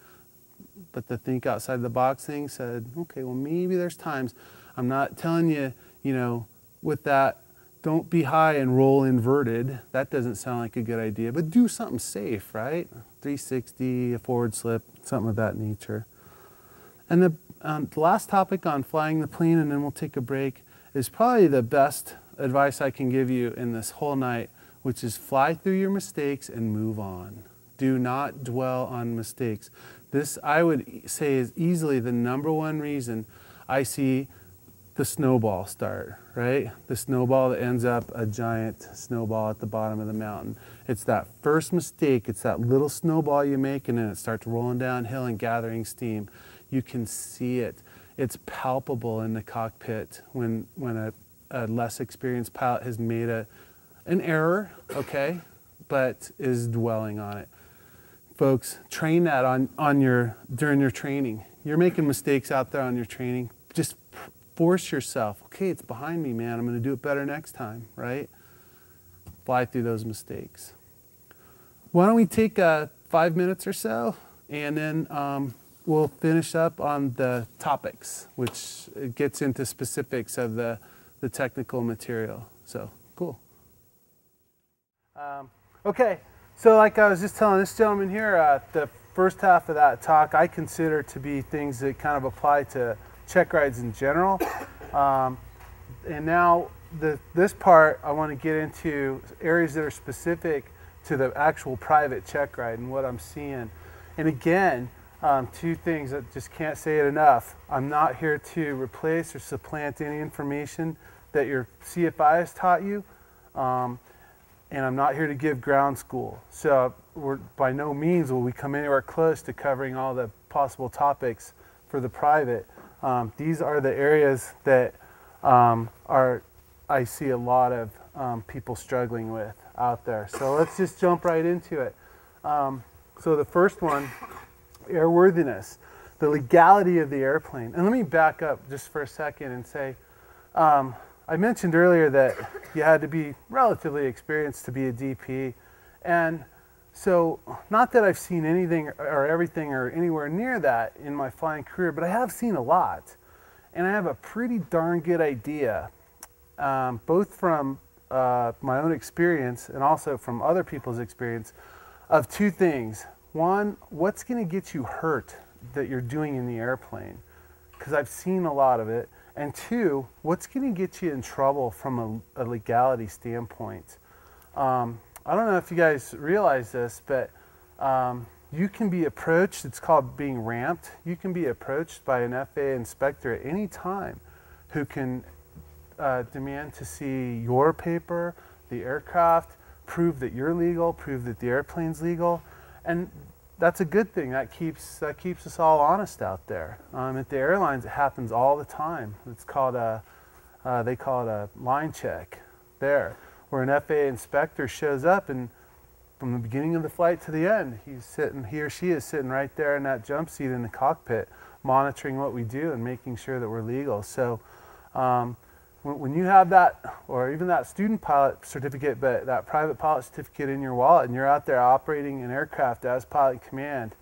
But the think outside the box thing said, okay, well, maybe there's times. I'm not telling you, you know, with that, don't be high and roll inverted. That doesn't sound like a good idea, but do something safe, right? 360, a forward slip, something of that nature. And the last topic on flying the plane, and then we'll take a break, is probably the best advice I can give you in this whole night, which is fly through your mistakes and move on. Do not dwell on mistakes. This, I would say, is easily the #1 reason I see the snowball start, right? The snowball that ends up a giant snowball at the bottom of the mountain. It's that first mistake, it's that little snowball you make, and then it starts rolling downhill and gathering steam. You can see it. It's palpable in the cockpit when a less experienced pilot has made an error, okay, but is dwelling on it. Folks, train that during your training. You're making mistakes out there on your training. Just force yourself. Okay, it's behind me, man. I'm going to do it better next time, right? Fly through those mistakes. Why don't we take 5 minutes or so, and then we'll finish up on the topics, which gets into specifics of the technical material. So, cool. Okay, so like I was just telling this gentleman here, the first half of that talk I consider to be things that kind of apply to check rides in general. And now this part I want to get into areas that are specific to the actual private Checkride and what I'm seeing. And again, two things that just can't say it enough. I'm not here to replace or supplant any information that your CFI has taught you, and I'm not here to give ground school. So by no means will we come anywhere close to covering all the possible topics for the private. These are the areas that I see a lot of people struggling with out there. So let's just jump right into it. So the first one, airworthiness, the legality of the airplane. And let me back up just for a second and say, I mentioned earlier that you had to be relatively experienced to be a DPE. And so not that I've seen anything or everything or anywhere near that in my flying career, but I have seen a lot. And I have a pretty darn good idea, both from my own experience and also from other people's experience, of two things. One, what's going to get you hurt that you're doing in the airplane? Because I've seen a lot of it. And two, what's going to get you in trouble from a legality standpoint? I don't know if you guys realize this, but you can be approached, it's called being ramped. You can be approached by an FAA inspector at any time who can demand to see your paper, the aircraft, prove that you're legal, prove that the airplane's legal. And that's a good thing. That keeps us all honest out there. At the airlines, it happens all the time. It's called they call it a line check there, where an FAA inspector shows up, and from the beginning of the flight to the end, he or she is sitting right there in that jump seat in the cockpit, monitoring what we do and making sure that we're legal. So when you have that, or even that student pilot certificate, but that private pilot certificate in your wallet, and you're out there operating an aircraft as pilot in command,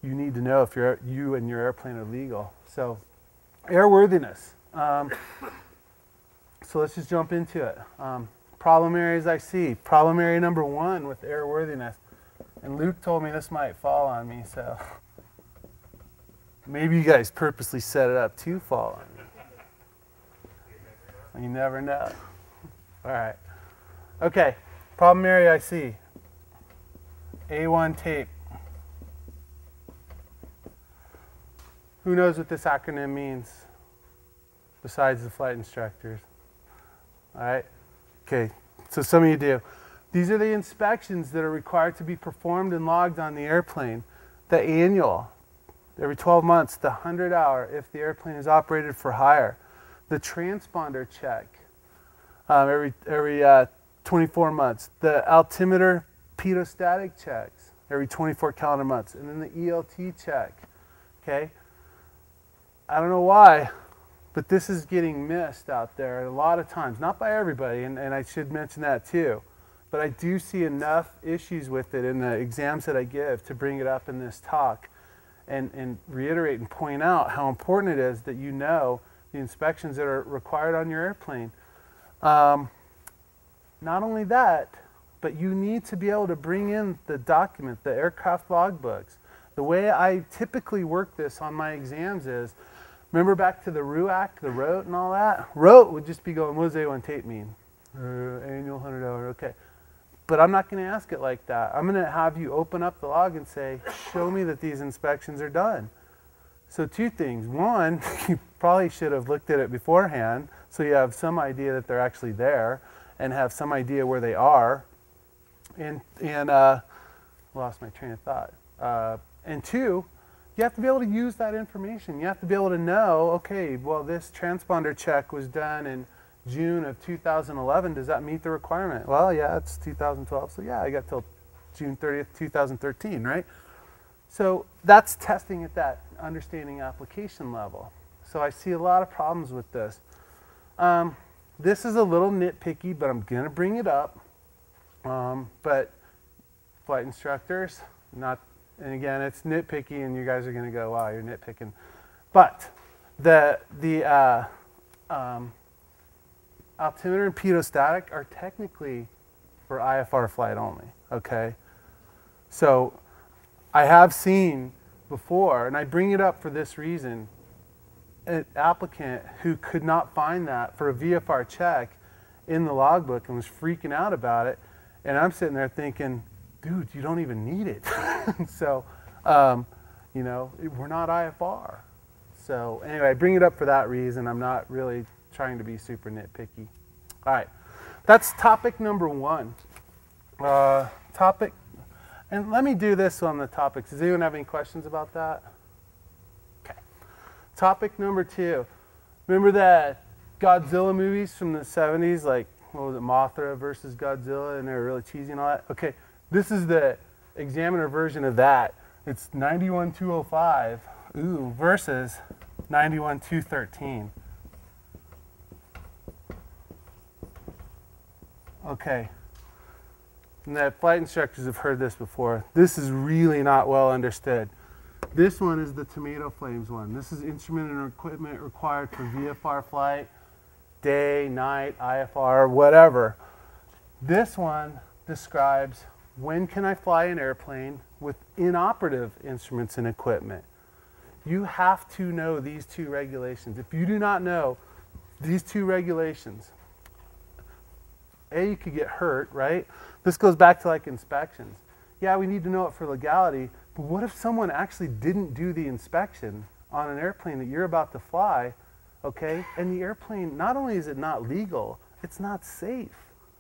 you need to know if you and your airplane are legal. So airworthiness. So let's just jump into it. Problem areas I see. Problem area number one with airworthiness. And Luke told me this might fall on me, so maybe you guys purposely set it up to fall on me. You never know. All right. Okay. Problem area I see. A1 tape. Who knows what this acronym means besides the flight instructors? All right. Okay. So some of you do. These are the inspections that are required to be performed and logged on the airplane. The annual, every 12 months. The 100-hour if the airplane is operated for hire. The transponder check every 24 months. The altimeter pedostatic checks every 24 calendar months. And then the ELT check. Okay? I don't know why, but this is getting missed out there a lot of times. Not by everybody, and I should mention that too. But I do see enough issues with it in the exams that I give to bring it up in this talk and reiterate and point out how important it is that you know the inspections that are required on your airplane. Not only that, but you need to be able to bring in the document, the aircraft logbooks. The way I typically work this on my exams is, remember back to the RUAC, the ROTE and all that? ROTE would just be going, what does A1 tape mean? Annual 100-hour, okay. But I'm not going to ask it like that. I'm going to have you open up the log and say, show me that these inspections are done. So two things. One, you probably should have looked at it beforehand so you have some idea that they're actually there and have some idea where they are. And lost my train of thought. And two, you have to be able to use that information. You have to be able to know, okay, well, this transponder check was done in June of 2011. Does that meet the requirement? Well, yeah, it's 2012. So yeah, I got till June 30th, 2013, right? So that's testing at that understanding application level. So I see a lot of problems with this. This is a little nitpicky, but I'm going to bring it up. But flight instructors, not, and again, it's nitpicky, and you guys are going to go, wow, you're nitpicking. But the altimeter and pedostatic are technically for IFR flight only, okay? So I have seen before, and I bring it up for this reason, an applicant who could not find that for a VFR check in the logbook and was freaking out about it, And I'm sitting there thinking, dude, you don't even need it. So, you know, we're not IFR. So anyway, I bring it up for that reason. I'm not really trying to be super nitpicky. All right, that's topic number one. And let me do this on the topics. Does anyone have any questions about that? Okay. Topic number two. Remember that Godzilla movies from the 70s, like, what was it, Mothra versus Godzilla, and they were really cheesy and all that? Okay, this is the Examiner version of that. It's 91-205 versus 91-213. Okay. And the flight instructors have heard this before. This is really not well understood. This one is the tomato flames one. This is instrument and equipment required for VFR flight, day, night, IFR, whatever. This one describes when can I fly an airplane with inoperative instruments and equipment. You have to know these two regulations. If you do not know these two regulations, A, you could get hurt, right? This goes back to like inspections. Yeah, we need to know it for legality, but what if someone actually didn't do the inspection on an airplane that you're about to fly, okay? And the airplane, not only is it not legal, it's not safe,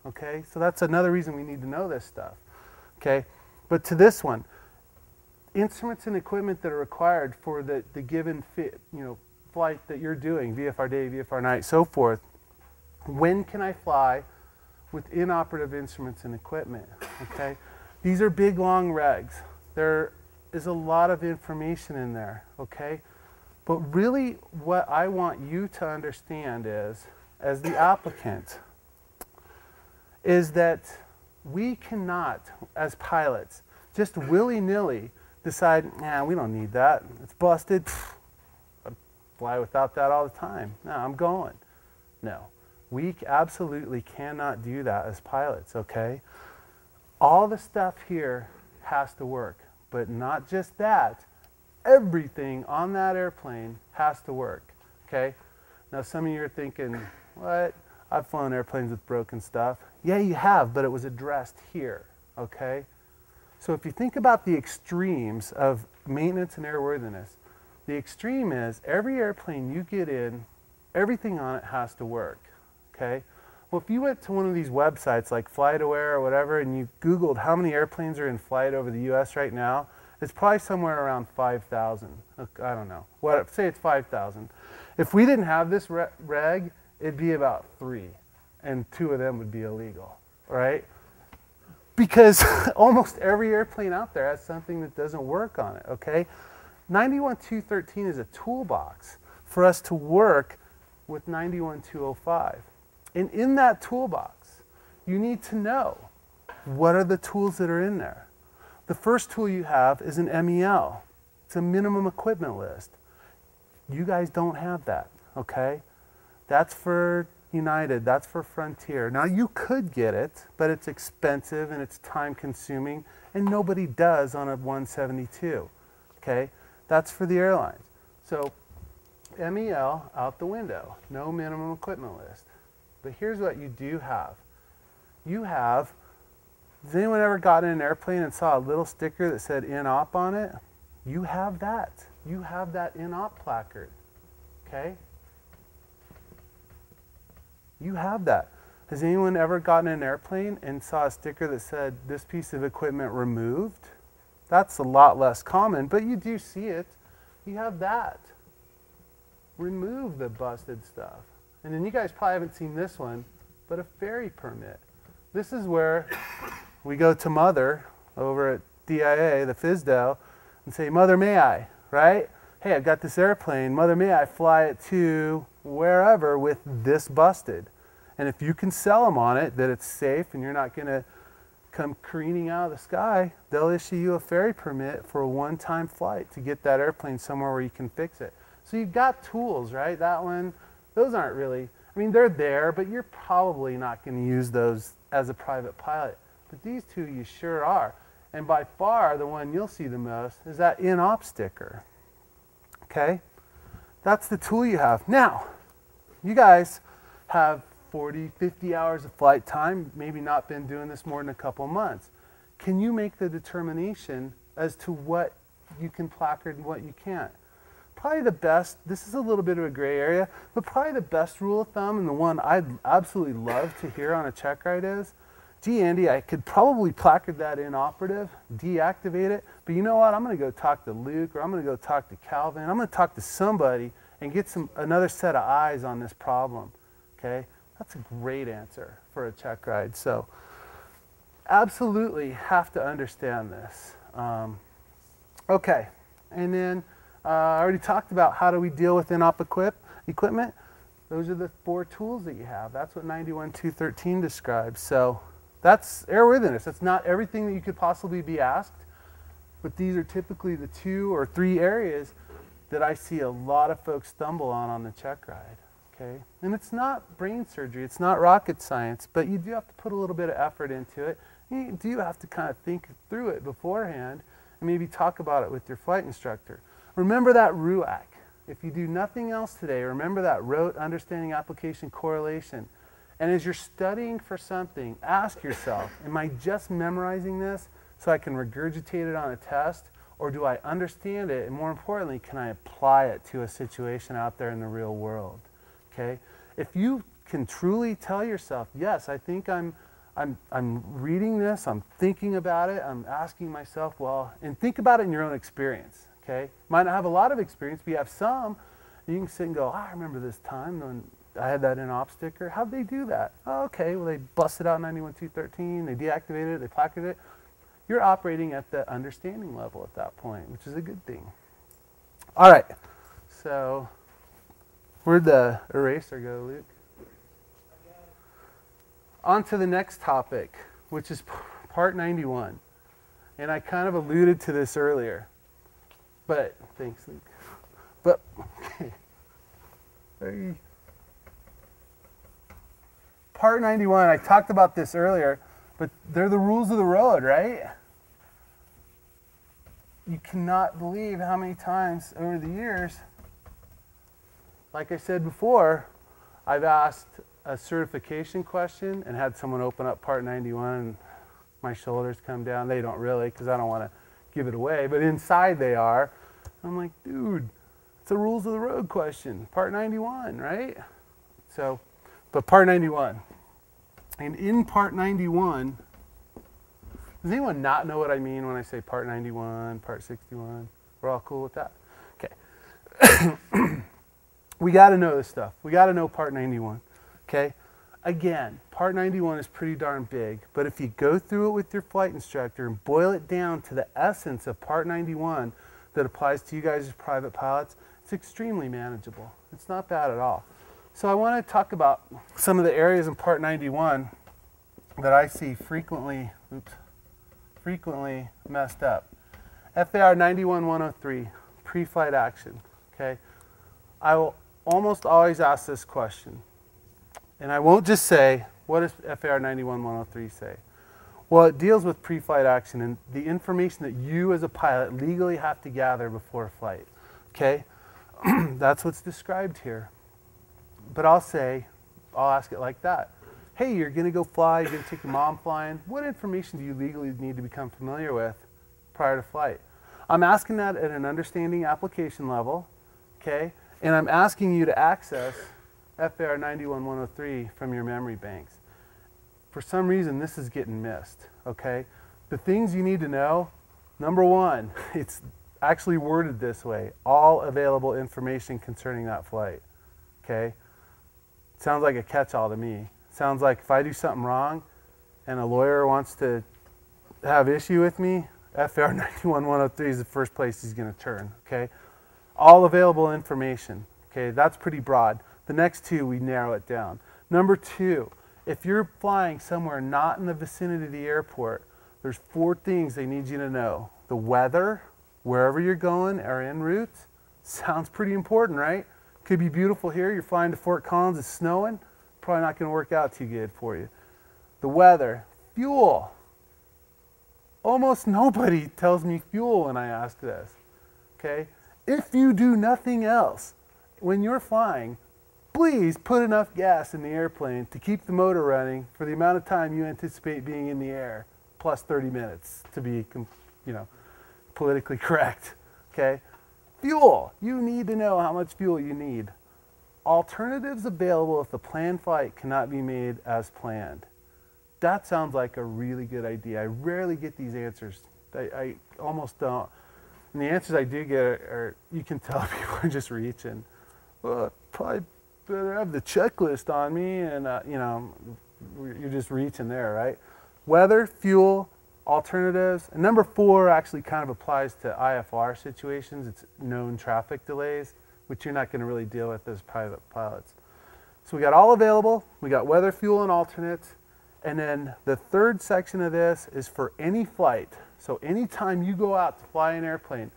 okay? So that's another reason we need to know this stuff, okay? But to this one, instruments and equipment that are required for the given flight that you're doing, VFR day, VFR night, so forth, when can I fly with inoperative instruments and equipment, okay? These are big, long regs. There is a lot of information in there, okay? But really what I want you to understand is, as the applicant, is that we cannot, as pilots, just willy-nilly decide, nah, we don't need that. It's busted. I fly without that all the time. No, I'm going. No. We absolutely cannot do that as pilots, okay? All the stuff here has to work, but not just that. Everything on that airplane has to work, okay? Now some of you are thinking, what? I've flown airplanes with broken stuff. Yeah, you have, but it was addressed here, okay? So if you think about the extremes of maintenance and airworthiness, the extreme is every airplane you get in, everything on it has to work, okay? Well, if you went to one of these websites like FlightAware or whatever and you Googled how many airplanes are in flight over the US right now, it's probably somewhere around 5,000. I don't know. Say it's 5,000. If we didn't have this reg, it'd be about 3, and 2 of them would be illegal, right? Because almost every airplane out there has something that doesn't work on it, okay? 91-213 is a toolbox for us to work with 91-205. And in that toolbox, you need to know what are the tools that are in there. The first tool you have is an MEL. It's a minimum equipment list. You guys don't have that, okay? That's for United, that's for Frontier. Now you could get it, but it's expensive and it's time consuming and nobody does on a 172, okay? That's for the airlines. So MEL out the window, no minimum equipment list. But here's what you do have. You have, has anyone ever gotten in an airplane and saw a little sticker that said INOP on it? You have that. You have that INOP placard, okay? You have that. Has anyone ever gotten in an airplane and saw a sticker that said, this piece of equipment removed? That's a lot less common, but you do see it. You have that. Remove the busted stuff. And then you guys probably haven't seen this one, but a ferry permit. This is where we go to Mother over at DIA, the FSDO, and say, Mother, may I, right? Hey, I've got this airplane. Mother, may I fly it to wherever with this busted? And if you can sell them on it that it's safe and you're not going to come careening out of the sky, they'll issue you a ferry permit for a one-time flight to get that airplane somewhere where you can fix it. So you've got tools, right? That one, those aren't really, I mean, they're there, but you're probably not going to use those as a private pilot. But these two you sure are. And by far, the one you'll see the most is that INOP sticker. Okay? That's the tool you have. Now, you guys have 40, 50 hours of flight time, maybe not been doing this more than a couple of months. Can you make the determination as to what you can placard and what you can't? Probably the best, this is a little bit of a gray area, but probably the best rule of thumb and the one I'd absolutely love to hear on a Checkride is, gee, Andy, I could probably placard that inoperative, deactivate it, but you know what? I'm going to go talk to Luke, or I'm going to go talk to Calvin. I'm going to talk to somebody and get another set of eyes on this problem. Okay, that's a great answer for a Checkride. So, absolutely have to understand this. Okay, and then I already talked about how do we deal with inop equipment. Those are the 4 tools that you have. That's what 91.213 describes. So. That's airworthiness. That's not everything that you could possibly be asked, but these are typically the 2 or 3 areas that I see a lot of folks stumble on the Checkride. Okay, and it's not brain surgery, it's not rocket science, but you do have to put a little bit of effort into it. You do have to kind of think through it beforehand and maybe talk about it with your flight instructor. Remember that RUAC. If you do nothing else today, remember that rote understanding application correlation. And as you're studying for something, ask yourself, am I just memorizing this so I can regurgitate it on a test? Or do I understand it? And more importantly, can I apply it to a situation out there in the real world? Okay? If you can truly tell yourself, yes, I think I'm reading this, I'm thinking about it, I'm asking myself, well, and think about it in your own experience. Okay? Might not have a lot of experience, but you have some. You can sit and go, I remember this time when I had that in-op sticker. How'd they do that? Oh, okay, well, they busted out 91.213, they deactivated it, they placarded it. You're operating at the understanding level at that point, which is a good thing. All right, so where'd the eraser go, Luke? On to the next topic, which is part 91. And I kind of alluded to this earlier, but thanks, Luke. But, okay. Part 91, I talked about this earlier, but they're the rules of the road, right? You cannot believe how many times over the years, like I said before, I've asked a certification question and had someone open up part 91 and my shoulders come down. They don't really, because I don't want to give it away, but inside they are. I'm like, dude, it's a rules of the road question, part 91, right? So, but part 91. And in part 91, does anyone not know what I mean when I say part 91, part 61? We're all cool with that? Okay. We got to know this stuff. We got to know part 91. Okay? Again, part 91 is pretty darn big, but if you go through it with your flight instructor and boil it down to the essence of part 91 that applies to you guys as private pilots, it's extremely manageable. It's not bad at all. So I want to talk about some of the areas in part 91 that I see frequently messed up. FAR 91-103, pre-flight action. Okay, I will almost always ask this question, and I won't just say, what does FAR 91-103 say? Well, it deals with pre-flight action and the information that you as a pilot legally have to gather before a flight. Okay, that's what's described here. But I'll ask it like that. Hey, you're going to go fly, you're going to take your mom flying. What information do you legally need to become familiar with prior to flight? I'm asking that at an understanding application level, okay? And I'm asking you to access FAR 91-103 from your memory banks. For some reason, this is getting missed, okay? The things you need to know, number one, it's actually worded this way, all available information concerning that flight, okay? Sounds like a catch-all to me. Sounds like if I do something wrong and a lawyer wants to have issue with me, FAR 91-103 is the first place he's going to turn, okay? All available information, okay? That's pretty broad. The next 2, we narrow it down. Number 2, if you're flying somewhere not in the vicinity of the airport, there's 4 things they need you to know. The weather, wherever you're going or en route, sounds pretty important, right? Could be beautiful here. You're flying to Fort Collins, it's snowing. Probably not going to work out too good for you. The weather, fuel. Almost nobody tells me fuel when I ask this. Okay? If you do nothing else, when you're flying, please put enough gas in the airplane to keep the motor running for the amount of time you anticipate being in the air, plus 30 minutes to be, politically correct, okay? Fuel, you need to know how much fuel you need. Alternatives available if the planned flight cannot be made as planned. That sounds like a really good idea. I rarely get these answers. I almost don't. And the answers I do get are you can tell people are just reaching. Well, probably better have the checklist on me, and you're just reaching there, right? Weather, fuel, alternatives. And number 4 actually kind of applies to IFR situations. It's known traffic delays, which you're not going to really deal with as private pilots. So we got all available. We got weather, fuel, and alternates. And then the third section of this is for any flight. So anytime you go out to fly an airplane,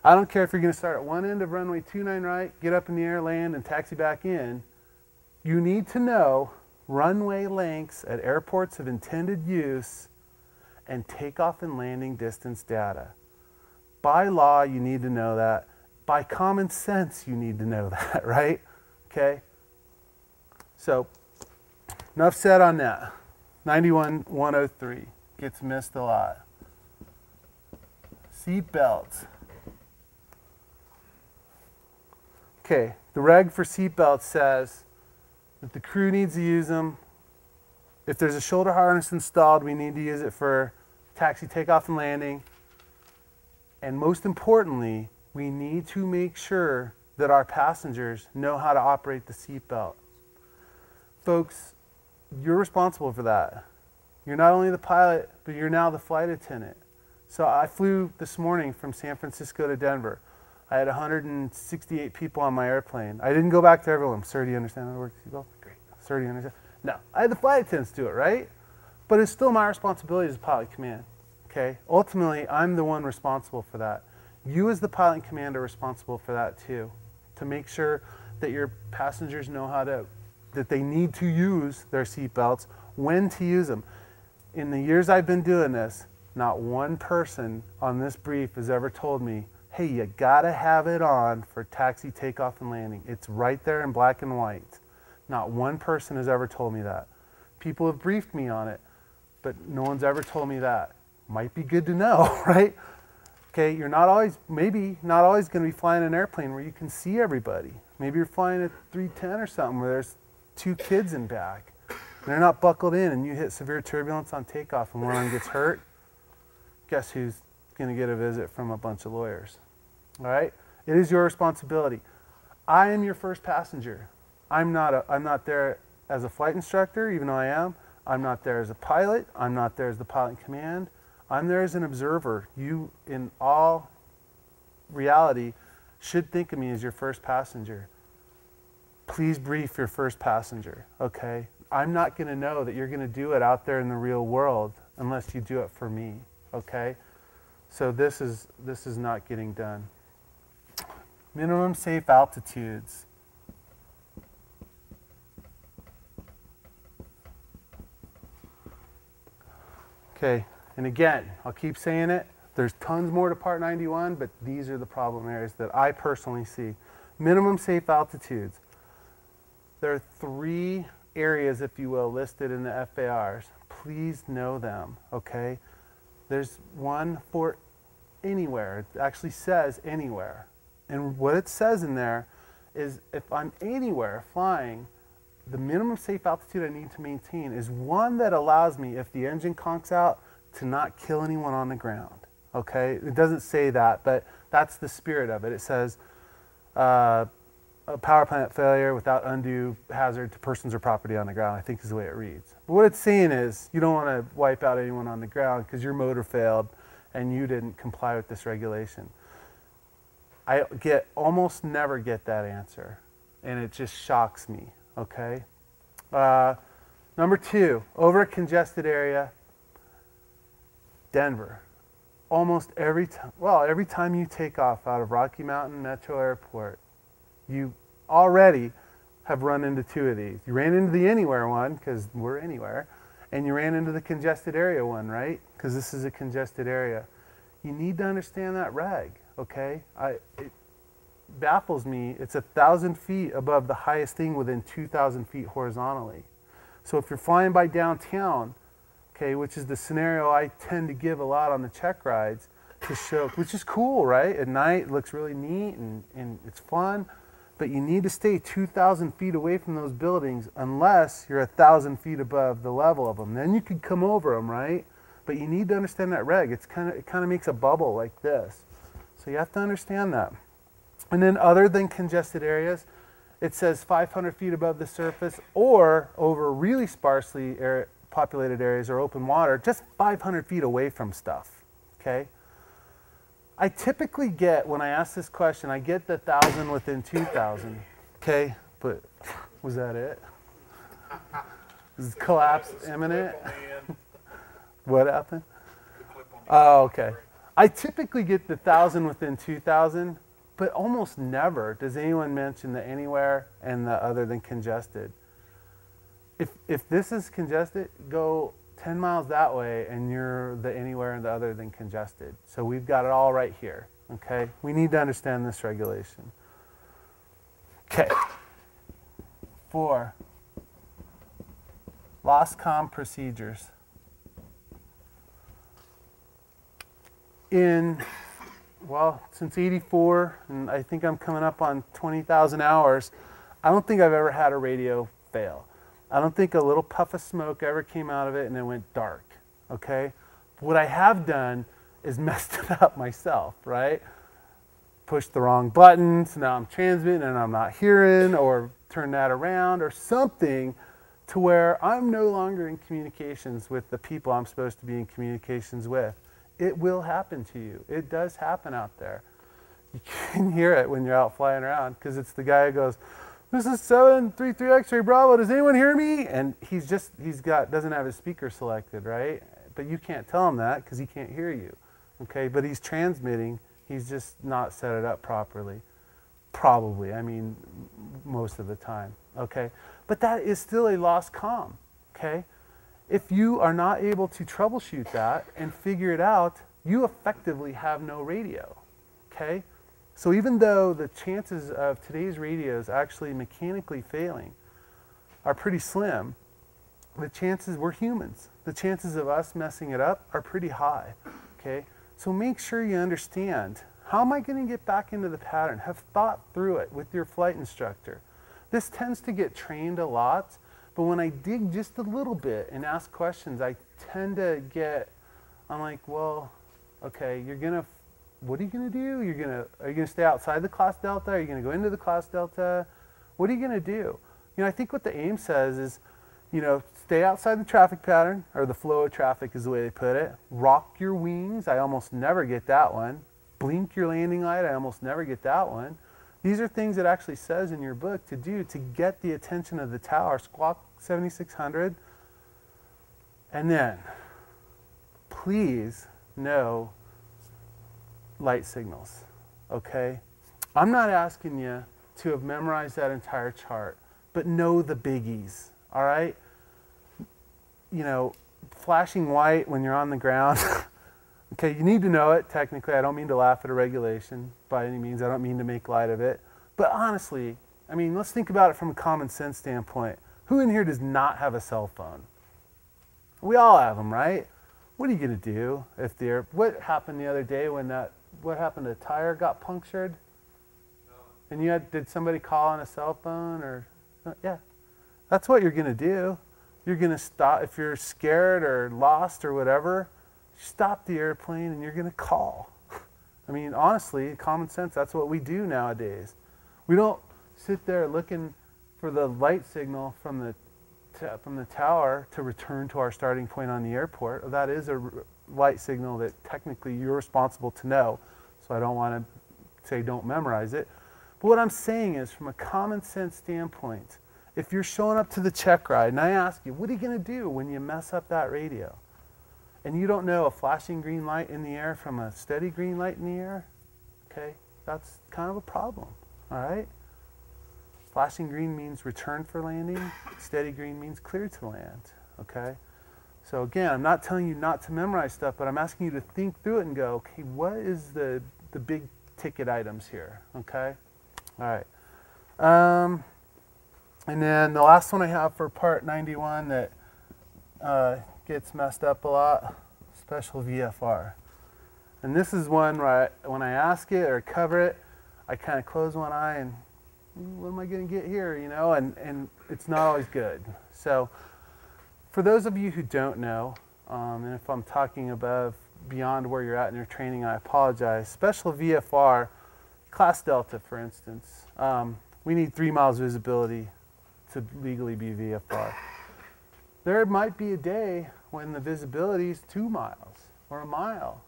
I don't care if you're going to start at one end of runway 29 right, get up in the air, land, and taxi back in, you need to know runway lengths at airports of intended use and takeoff and landing distance data. By law, you need to know that. By common sense, you need to know that, right? Okay? So, enough said on that. 91-103 gets missed a lot. Seat belts. Okay, the reg for seat belts says that the crew needs to use them. If there's a shoulder harness installed, we need to use it for taxi takeoff and landing. And most importantly, we need to make sure that our passengers know how to operate the seat belt. Folks, you're responsible for that. You're not only the pilot, but you're now the flight attendant. So I flew this morning from San Francisco to Denver. I had 168 people on my airplane. I didn't go back to everyone. Sir, do you understand how to work the seatbelt? Great. Sir, do you understand? No. I had the flight attendants do it, right? But it's still my responsibility as a pilot command. Okay? Ultimately, I'm the one responsible for that. You as the pilot and command are responsible for that too. To make sure that your passengers know that they need to use their seatbelts, when to use them. In the years I've been doing this, not one person on this brief has ever told me, hey, you gotta have it on for taxi takeoff and landing. It's right there in black and white. Not one person has ever told me that. People have briefed me on it, but no one's ever told me that. Might be good to know, right? Okay, you're not always, maybe not always gonna be flying an airplane where you can see everybody. Maybe you're flying at 310 or something where there's 2 kids in back. They're not buckled in and you hit severe turbulence on takeoff and one of them gets hurt. Guess who's going to get a visit from a bunch of lawyers? All right? It is your responsibility. I am your first passenger. I'm not there as a flight instructor, even though I am. I'm not there as a pilot. I'm not there as the pilot in command. I'm there as an observer. You, in all reality, should think of me as your first passenger. Please brief your first passenger, okay? I'm not going to know that you're going to do it out there in the real world unless you do it for me, okay? So this is not getting done. Minimum safe altitudes. Okay, and again, I'll keep saying it. There's tons more to Part 91, but these are the problem areas that I personally see. Minimum safe altitudes. There are 3 areas, if you will, listed in the FARs. Please know them, okay? There's one for anywhere. It actually says anywhere. And what it says in there is if I'm anywhere flying, the minimum safe altitude I need to maintain is one that allows me, if the engine conks out, to not kill anyone on the ground, okay? It doesn't say that, but that's the spirit of it. It says, a power plant failure without undue hazard to persons or property on the ground, I think is the way it reads. But what it's saying is you don't want to wipe out anyone on the ground because your motor failed and you didn't comply with this regulation. I almost never get that answer, and it just shocks me, okay? Number 2, over a congested area, Denver. Almost every time you take off out of Rocky Mountain Metro Airport, you already have run into 2 of these. You ran into the anywhere one, because we're anywhere, and you ran into the congested area one, right? Because this is a congested area. You need to understand that reg, okay? baffles me, it's 1,000 feet above the highest thing within 2,000 feet horizontally. So if you're flying by downtown, okay, which is the scenario I tend to give a lot on the check rides to show, which is cool, right? At night, it looks really neat and it's fun, but you need to stay 2,000 feet away from those buildings unless you're 1,000 feet above the level of them. Then you could come over them, right? But you need to understand that reg. It kind of makes a bubble like this. So you have to understand that. And then other than congested areas, it says 500 feet above the surface or over really sparsely populated areas or open water, just 500 feet away from stuff, okay? I typically get, when I ask this question, I get the 1,000 within 2,000, okay? But was that it? Is collapse imminent? What happened? Oh, okay. I typically get the 1,000 within 2,000, but almost never does anyone mention the anywhere and the other than congested. If this is congested, go 10 miles that way and you're the anywhere and the other than congested. So we've got it all right here, okay? We need to understand this regulation. Okay. 4, loss comm procedures. Well, since '84, and I think I'm coming up on 20,000 hours, I don't think I've ever had a radio fail. I don't think a little puff of smoke ever came out of it and it went dark, okay? What I have done is messed it up myself, right? Pushed the wrong button, so now I'm transmitting and I'm not hearing, or turn that around or something to where I'm no longer in communications with the people I'm supposed to be in communications with. It will happen to you. It does happen out there. You can hear it when you're out flying around because it's the guy who goes, "This is 733 X-ray Bravo. Does anyone hear me?" And doesn't have his speaker selected, right? But you can't tell him that because he can't hear you, okay? But he's transmitting. He's just not set it up properly. Probably, I mean, most of the time, okay? But that is still a lost comm, okay? If you are not able to troubleshoot that and figure it out, you effectively have no radio, okay? So even though the chances of today's radios actually mechanically failing are pretty slim, the chances, we're humans, the chances of us messing it up are pretty high, okay? So make sure you understand, how am I going to get back into the pattern? Have thought through it with your flight instructor. This tends to get trained a lot, but when I dig just a little bit and ask questions, I tend to I'm like, well, okay, what are you going to do? Are you going to stay outside the class delta? Are you going to go into the class delta? What are you going to do? You know, I think what the AIM says is, you know, stay outside the traffic pattern, or the flow of traffic is the way they put it. Rock your wings. I almost never get that one. Blink your landing light. I almost never get that one. These are things it actually says in your book to do to get the attention of the tower. Squawk 7600. And then, please know light signals, okay? I'm not asking you to have memorized that entire chart, but know the biggies, all right? You know, flashing white when you're on the ground, okay, you need to know it technically. I don't mean to laugh at a regulation by any means. I don't mean to make light of it. But honestly, I mean, let's think about it from a common sense standpoint. Who in here does not have a cell phone? We all have them, right? What are you going to do if what happened the other day when what happened, a tire got punctured? And did somebody call on a cell phone or, yeah. That's what you're going to do. You're going to stop, if you're scared or lost or whatever, stop the airplane and you're going to call. I mean, honestly, common sense, that's what we do nowadays. We don't sit there looking for the light signal from the tower to return to our starting point on the airport. That is a light signal that technically you're responsible to know. So I don't want to say don't memorize it. But what I'm saying is, from a common sense standpoint, if you're showing up to the check ride and I ask you, what are you going to do when you mess up that radio? And you don't know a flashing green light in the air from a steady green light in the air, okay, that's kind of a problem, all right? Flashing green means return for landing. Steady green means clear to land, okay? So again, I'm not telling you not to memorize stuff, but I'm asking you to think through it and go, okay, what is the big ticket items here, okay? All right. And then the last one I have for part 91 that gets messed up a lot, special VFR. And this is one where when I ask it or cover it, I kind of close one eye and what am I going to get here, you know, and it's not always good. So for those of you who don't know, and if I'm talking above, beyond where you're at in your training, I apologize. Special VFR, Class Delta, for instance, we need 3 miles visibility to legally be VFR. There might be a day when the visibility is 2 miles or a mile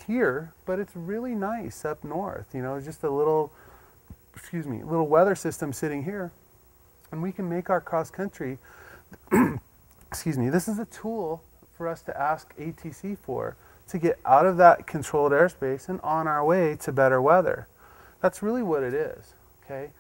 here, but it's really nice up north. You know, just a little, little weather system sitting here, and we can make our cross country. This is a tool for us to ask ATC for to get out of that controlled airspace and on our way to better weather. That's really what it is, okay?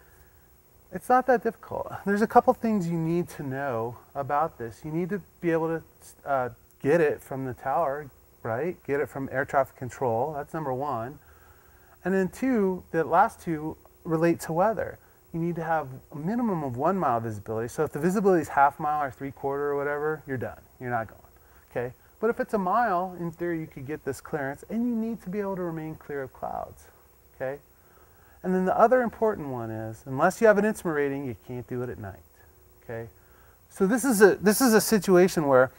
It's not that difficult. There's a couple things you need to know about this. You need to be able to get it from the tower, right? Get it from air traffic control, that's number one. And then two, the last two relate to weather. You need to have a minimum of 1 mile visibility. So if the visibility is half mile or 3/4 or whatever, you're done. You're not going, okay? But if it's a mile, in theory, you could get this clearance, and you need to be able to remain clear of clouds, okay? And then the other important one is, unless you have an instrument rating, you can't do it at night, okay? So this is a situation where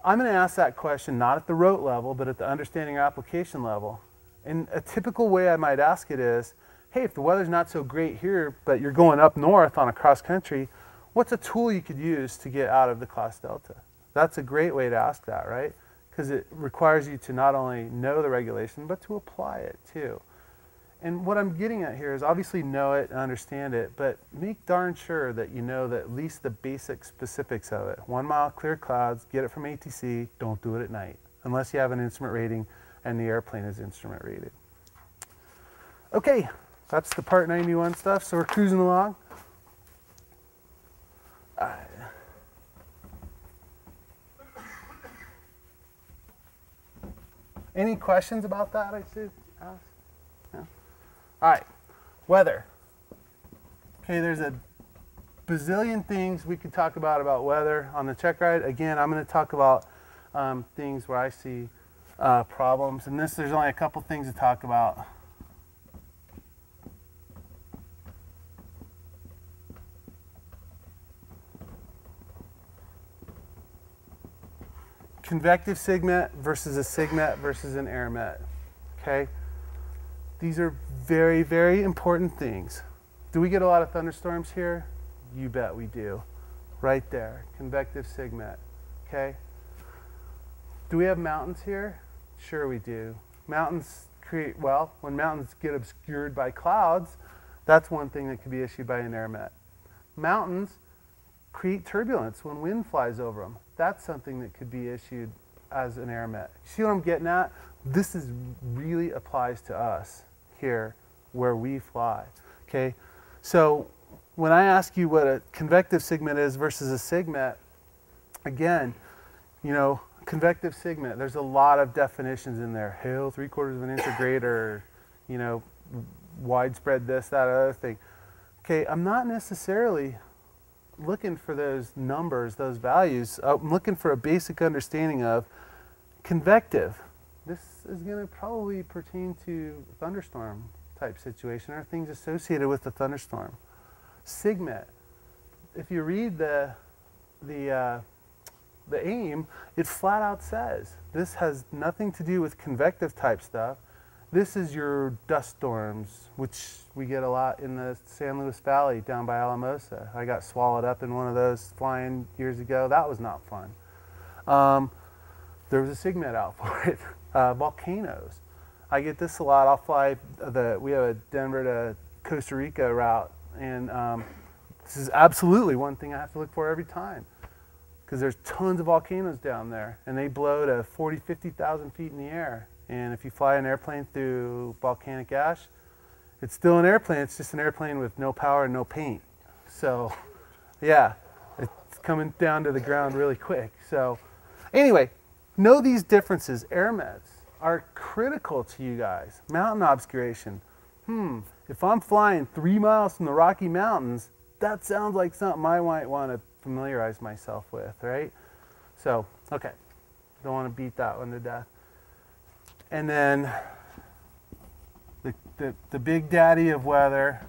I'm going to ask that question not at the rote level, but at the understanding or application level. And a typical way I might ask it is, hey, if the weather's not so great here, but you're going up north on a cross country, what's a tool you could use to get out of the Class Delta? That's a great way to ask that, right? Because it requires you to not only know the regulation, but to apply it too. And what I'm getting at here is obviously know it and understand it, but make darn sure that you know that at least the basic specifics of it. 1 mile clear clouds, get it from ATC, don't do it at night, unless you have an instrument rating and the airplane is instrument rated. Okay, that's the part 91 stuff, so we're cruising along. Any questions about that I should ask? No? All right, weather. Okay, there's a bazillion things we could talk about weather on the Checkride. Again, I'm going to talk about things where I see problems. And there's only a couple things to talk about. Convective SIGMET versus a SIGMET versus an AirMet, okay? These are very, very important things. Do we get a lot of thunderstorms here? You bet we do. Right there, convective SIGMET, okay? Do we have mountains here? Sure we do. Mountains create, well, when mountains get obscured by clouds, that's one thing that could be issued by an AirMet. Mountains create turbulence when wind flies over them. That's something that could be issued as an AirMet. See what I'm getting at? This really applies to us here where we fly, okay? So when I ask you what a convective SIGMET is versus a SIGMET, again, you know, convective SIGMET, there's a lot of definitions in there. Hail 3/4 of an inch or greater, you know, widespread this, that, other thing. Okay, I'm not necessarily looking for those numbers, those values. I'm looking for a basic understanding of convective. This is going to probably pertain to thunderstorm type situation or things associated with the thunderstorm. SIGMET, if you read the AIM, it flat out says this has nothing to do with convective type stuff. This is your dust storms, which we get a lot in the San Luis Valley down by Alamosa. I got swallowed up in one of those flying years ago. That was not fun. There was a SIGMET out for it. Volcanoes. I get this a lot. I'll fly we have a Denver to Costa Rica route, and this is absolutely one thing I have to look for every time, because there's tons of volcanoes down there, and they blow to 40, 50,000 feet in the air. And if you fly an airplane through volcanic ash, it's still an airplane. It's just an airplane with no power and no paint. So, yeah, it's coming down to the ground really quick. So, anyway, know these differences. AirMets are critical to you guys. Mountain obscuration. If I'm flying 3 miles from the Rocky Mountains, that sounds like something I might want to familiarize myself with, right? So, okay, don't want to beat that one to death. And then the big daddy of weather,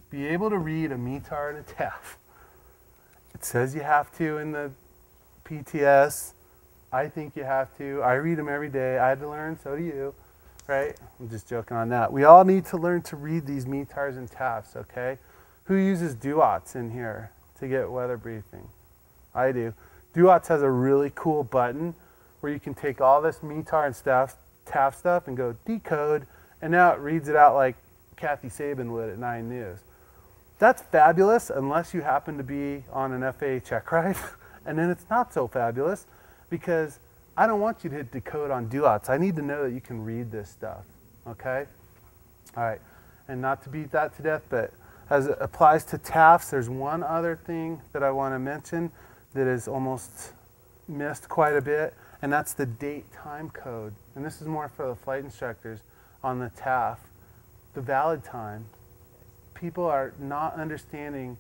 be able to read a METAR and a TAF. It says you have to in the PTS. I think you have to. I read them every day. I had to learn, so do you, right? I'm just joking on that. We all need to learn to read these METARs and TAFs, okay? Who uses DUOTS in here to get weather briefing? I do. DUOTS has a really cool button where you can take all this METAR and TAF stuff and go decode, and now it reads it out like Kathy Sabin would at 9 News. That's fabulous unless you happen to be on an FAA Checkride, and then it's not so fabulous because I don't want you to hit decode on DUOTS. I need to know that you can read this stuff, okay? All right, and not to beat that to death, but as it applies to TAFs, there's one other thing that I want to mention that is almost missed quite a bit, and that's the date time code. And this is more for the flight instructors on the TAF, the valid time. People are not understanding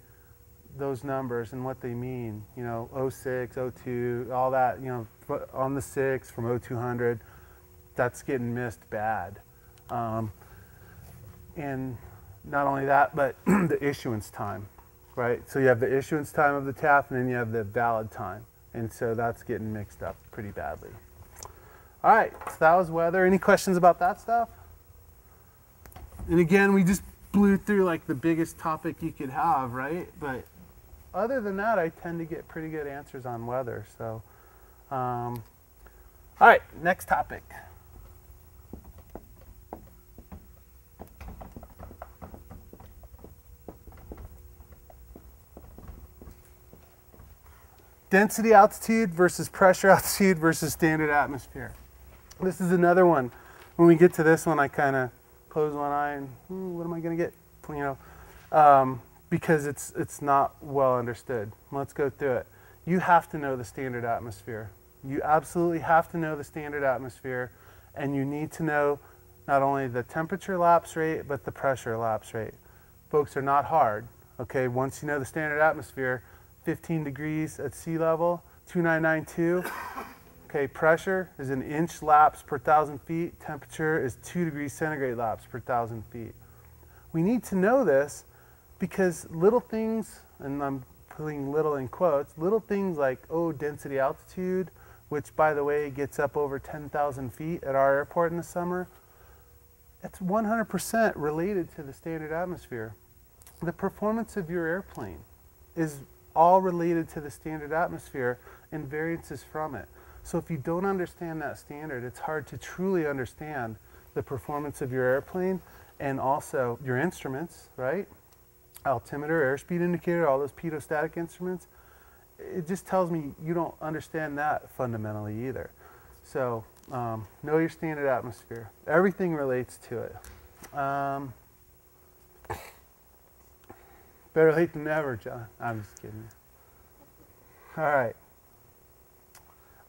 those numbers and what they mean. You know, 06, 02, all that, you know, on the 6 from 0200, that's getting missed bad. And not only that, but the issuance time, right? So you have the issuance time of the TAF, and then you have the valid time. And so that's getting mixed up pretty badly. All right, so that was weather. Any questions about that stuff? And again, we just blew through like the biggest topic you could have, right? But other than that, I tend to get pretty good answers on weather. So, all right, next topic. Density altitude versus pressure altitude versus standard atmosphere. This is another one. When we get to this one, I kind of close one eye and what am I going to get? You know, because it's not well understood. Let's go through it. You have to know the standard atmosphere. You absolutely have to know the standard atmosphere, and you need to know not only the temperature lapse rate, but the pressure lapse rate. Folks, are not hard. Okay, once you know the standard atmosphere, 15 degrees at sea level, 2992. Okay, pressure is an inch lapse per 1,000 feet. Temperature is 2 degrees centigrade lapse per 1,000 feet. We need to know this because little things, and I'm putting little in quotes, little things like, oh, density altitude, which by the way gets up over 10,000 feet at our airport in the summer, it's 100% related to the standard atmosphere. The performance of your airplane is all related to the standard atmosphere and variances from it. So if you don't understand that standard, it's hard to truly understand the performance of your airplane and also your instruments, right? Altimeter, airspeed indicator, all those pitot-static instruments. It just tells me you don't understand that fundamentally either. So know your standard atmosphere. Everything relates to it. Better late than never, John. I'm just kidding. All right.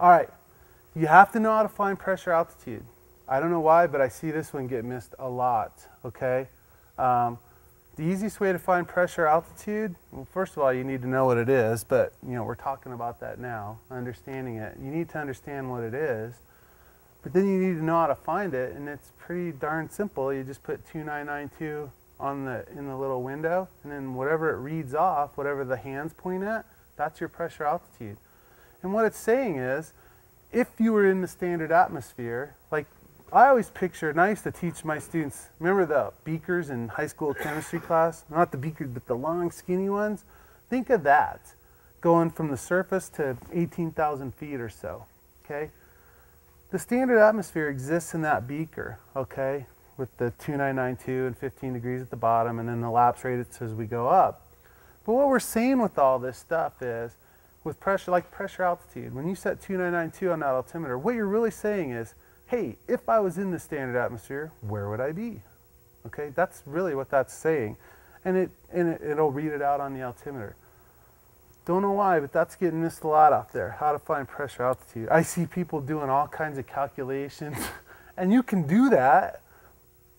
All right. You have to know how to find pressure altitude. I don't know why, but I see this one get missed a lot, okay? The easiest way to find pressure altitude, well, first of all, you need to know what it is, but you know, we're talking about that now, understanding it. You need to understand what it is, but then you need to know how to find it, and it's pretty darn simple. You just put 2992 in the little window, and then whatever it reads off, whatever the hands point at, that's your pressure altitude. And what it's saying is, if you were in the standard atmosphere, like I always picture, and I used to teach my students, remember the beakers in high school chemistry class? Not the beakers, but the long, skinny ones. Think of that, going from the surface to 18,000 feet or so, okay? The standard atmosphere exists in that beaker, okay? With the 2992 and 15 degrees at the bottom, and then the lapse rate as we go up. But what we're saying with all this stuff is, with pressure, like pressure altitude, when you set 2992 on that altimeter, what you're really saying is, hey, if I was in the standard atmosphere, where would I be? Okay, that's really what that's saying. And it'll read it out on the altimeter. Don't know why, but that's getting missed a lot out there. How to find pressure altitude. I see people doing all kinds of calculations, and you can do that,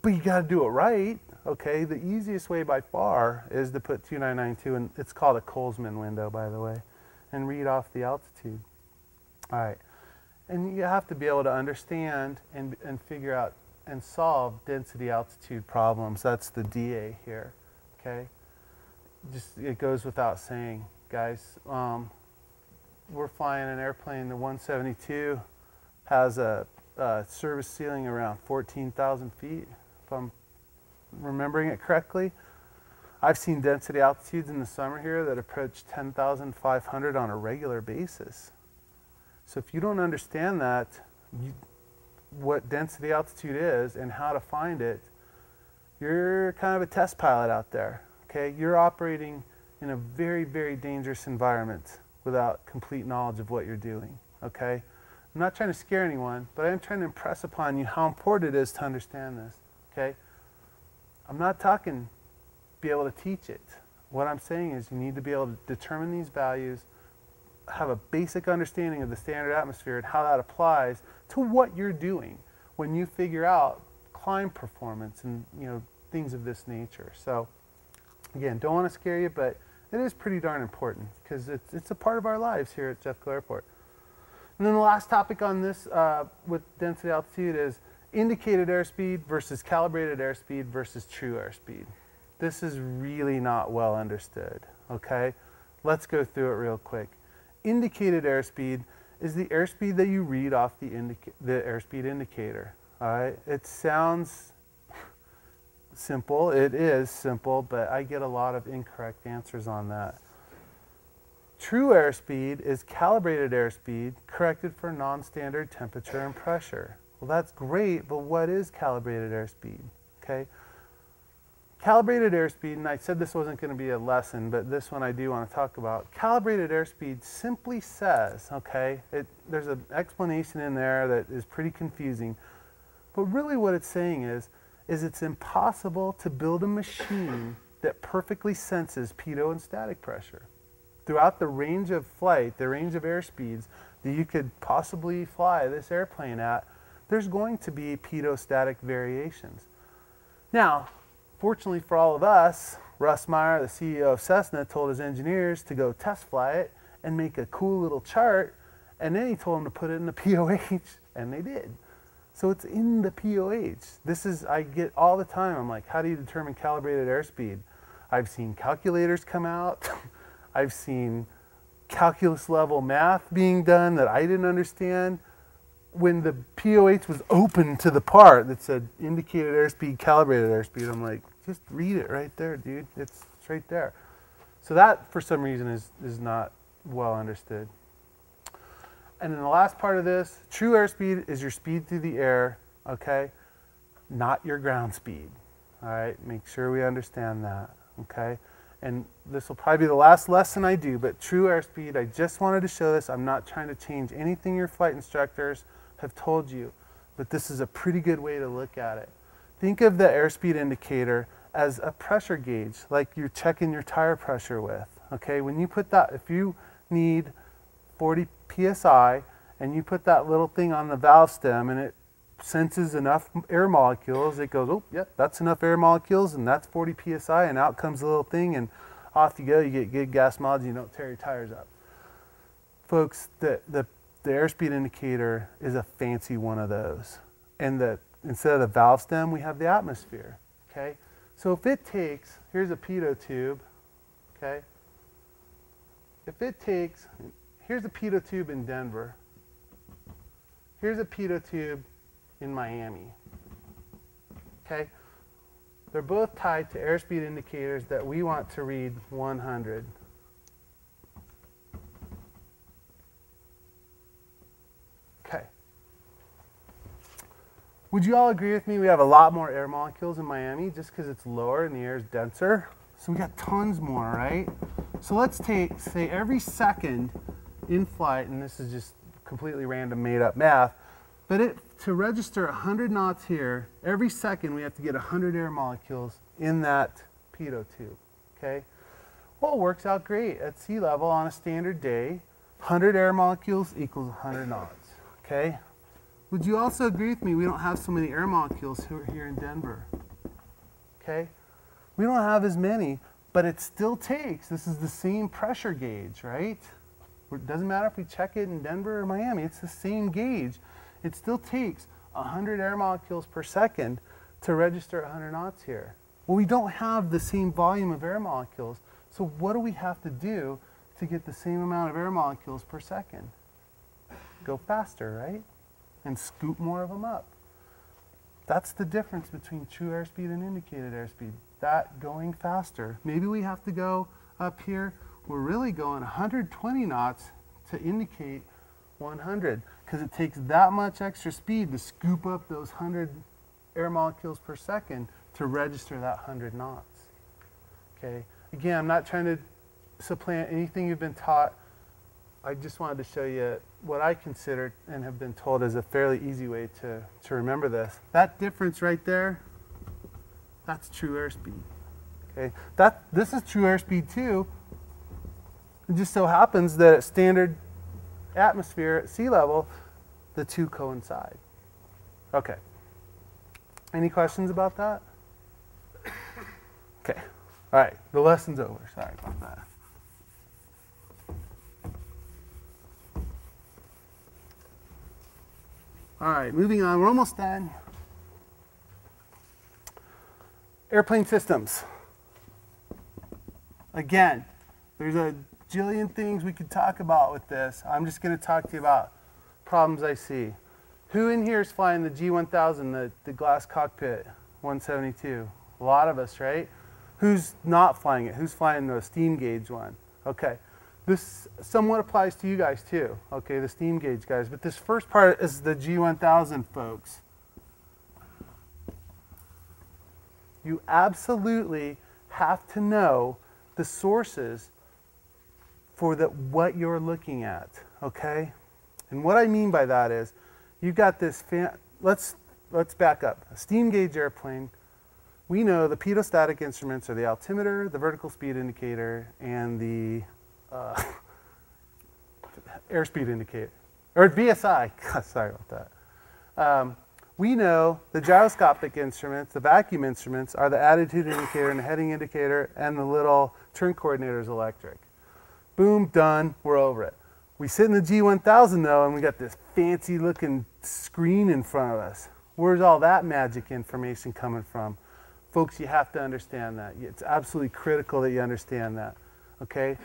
but you got to do it right. Okay, the easiest way by far is to put 2992, and it's called a Colesman window, by the way, and read off the altitude. All right, and you have to be able to understand and figure out and solve density altitude problems. That's the DA here. Okay, just it goes without saying, guys. We're flying an airplane. The 172 has a service ceiling around 14,000 feet, if I'm remembering it correctly. I've seen density altitudes in the summer here that approach 10,500 on a regular basis. So if you don't understand that, what density altitude is and how to find it, you're kind of a test pilot out there. Okay, you're operating in a very, very dangerous environment without complete knowledge of what you're doing. Okay, I'm not trying to scare anyone, but I am trying to impress upon you how important it is to understand this. Okay, I'm not talking be able to teach it. What I'm saying is you need to be able to determine these values, have a basic understanding of the standard atmosphere and how that applies to what you're doing when you figure out climb performance and things of this nature. So again, don't want to scare you, but it is pretty darn important because it's a part of our lives here at Jeffco Airport. And then the last topic on this with density altitude is indicated airspeed versus calibrated airspeed versus true airspeed. This is really not well understood, okay? Let's go through it real quick. Indicated airspeed is the airspeed that you read off the airspeed indicator, all right? It sounds simple. It is simple, but I get a lot of incorrect answers on that. True airspeed is calibrated airspeed corrected for non-standard temperature and pressure. Well, that's great, but what is calibrated airspeed? Okay. Calibrated airspeed, and I said this wasn't going to be a lesson, but this one I do want to talk about. Calibrated airspeed simply says, okay, there's an explanation in there that is pretty confusing, but really what it's saying is it's impossible to build a machine that perfectly senses pitot and static pressure. Throughout the range of flight, the range of airspeeds that you could possibly fly this airplane at, there's going to be pitot-static variations. Now, fortunately for all of us, Russ Meyer, the CEO of Cessna, told his engineers to go test fly it and make a cool little chart, and then he told them to put it in the POH, and they did. So it's in the POH. This is, I get all the time, I'm like, how do you determine calibrated airspeed? I've seen calculators come out. I've seen calculus level math being done that I didn't understand. When the POH was open to the part that said indicated airspeed, calibrated airspeed, I'm like, just read it right there, dude. It's right there. So that, for some reason, is not well understood. And then the last part of this, true airspeed is your speed through the air, okay? Not your ground speed, all right? Make sure we understand that, okay? And this will probably be the last lesson I do, but true airspeed, I just wanted to show this. I'm not trying to change anything your flight instructors have told you, but this is a pretty good way to look at it. Think of the airspeed indicator as a pressure gauge, like you're checking your tire pressure with, okay? When you put that, if you need 40 PSI and you put that little thing on the valve stem and it senses enough air molecules, it goes, oh, yep, that's enough air molecules and that's 40 PSI, and out comes the little thing and off you go, you get good gas mileage and you don't tear your tires up. Folks, the airspeed indicator is a fancy one of those. And instead of the valve stem, we have the atmosphere, okay? So if it takes, here's a pitot tube, okay? If it takes, here's a pitot tube in Denver. Here's a pitot tube in Miami, okay? They're both tied to airspeed indicators that we want to read 100. Okay. Would you all agree with me we have a lot more air molecules in Miami just because it's lower and the air is denser? So we got tons more, right? So let's take, say, every second in flight, and this is just completely random made up math, but to register 100 knots here, every second we have to get 100 air molecules in that pitot tube, okay? Well, it works out great at sea level on a standard day. 100 air molecules equals 100 knots, okay? Would you also agree with me we don't have so many air molecules here in Denver, okay? We don't have as many, but it still takes, this is the same pressure gauge, right? It doesn't matter if we check it in Denver or Miami, it's the same gauge. It still takes 100 air molecules per second to register 100 knots here. Well, we don't have the same volume of air molecules, so what do we have to do to get the same amount of air molecules per second? Go faster, right? And scoop more of them up. That's the difference between true airspeed and indicated airspeed. That going faster. Maybe we have to go up here. We're really going 120 knots to indicate 100 because it takes that much extra speed to scoop up those 100 air molecules per second to register that 100 knots. Okay. Again, I'm not trying to supplant anything you've been taught. I just wanted to show you what I consider and have been told is a fairly easy way to remember this. That difference right there, that's true airspeed. Okay. This is true airspeed too. It just so happens that at standard atmosphere at sea level, the two coincide. Okay. Any questions about that? Okay. All right. The lesson's over. Sorry about that. All right. Moving on. We're almost done. Airplane systems. Again, there's a jillion things we could talk about with this. I'm just going to talk to you about problems I see. Who in here is flying the G1000, the glass cockpit 172? A lot of us, right? Who's not flying it? Who's flying the steam gauge one? Okay. This somewhat applies to you guys too, okay, the steam gauge guys. But this first part is the G1000 folks. You absolutely have to know the sources for what you're looking at, okay? And what I mean by that is, you've got this, let's back up. A steam gauge airplane, we know the pedostatic instruments are the altimeter, the vertical speed indicator, and the airspeed indicator, or VSI, God, sorry about that. We know the gyroscopic instruments, the vacuum instruments, are the attitude indicator and the heading indicator, and the little turn coordinator is electric. Boom, done, we're over it. We sit in the G1000 though, and we got this fancy looking screen in front of us. Where's all that magic information coming from? Folks, you have to understand that. It's absolutely critical that you understand that, okay?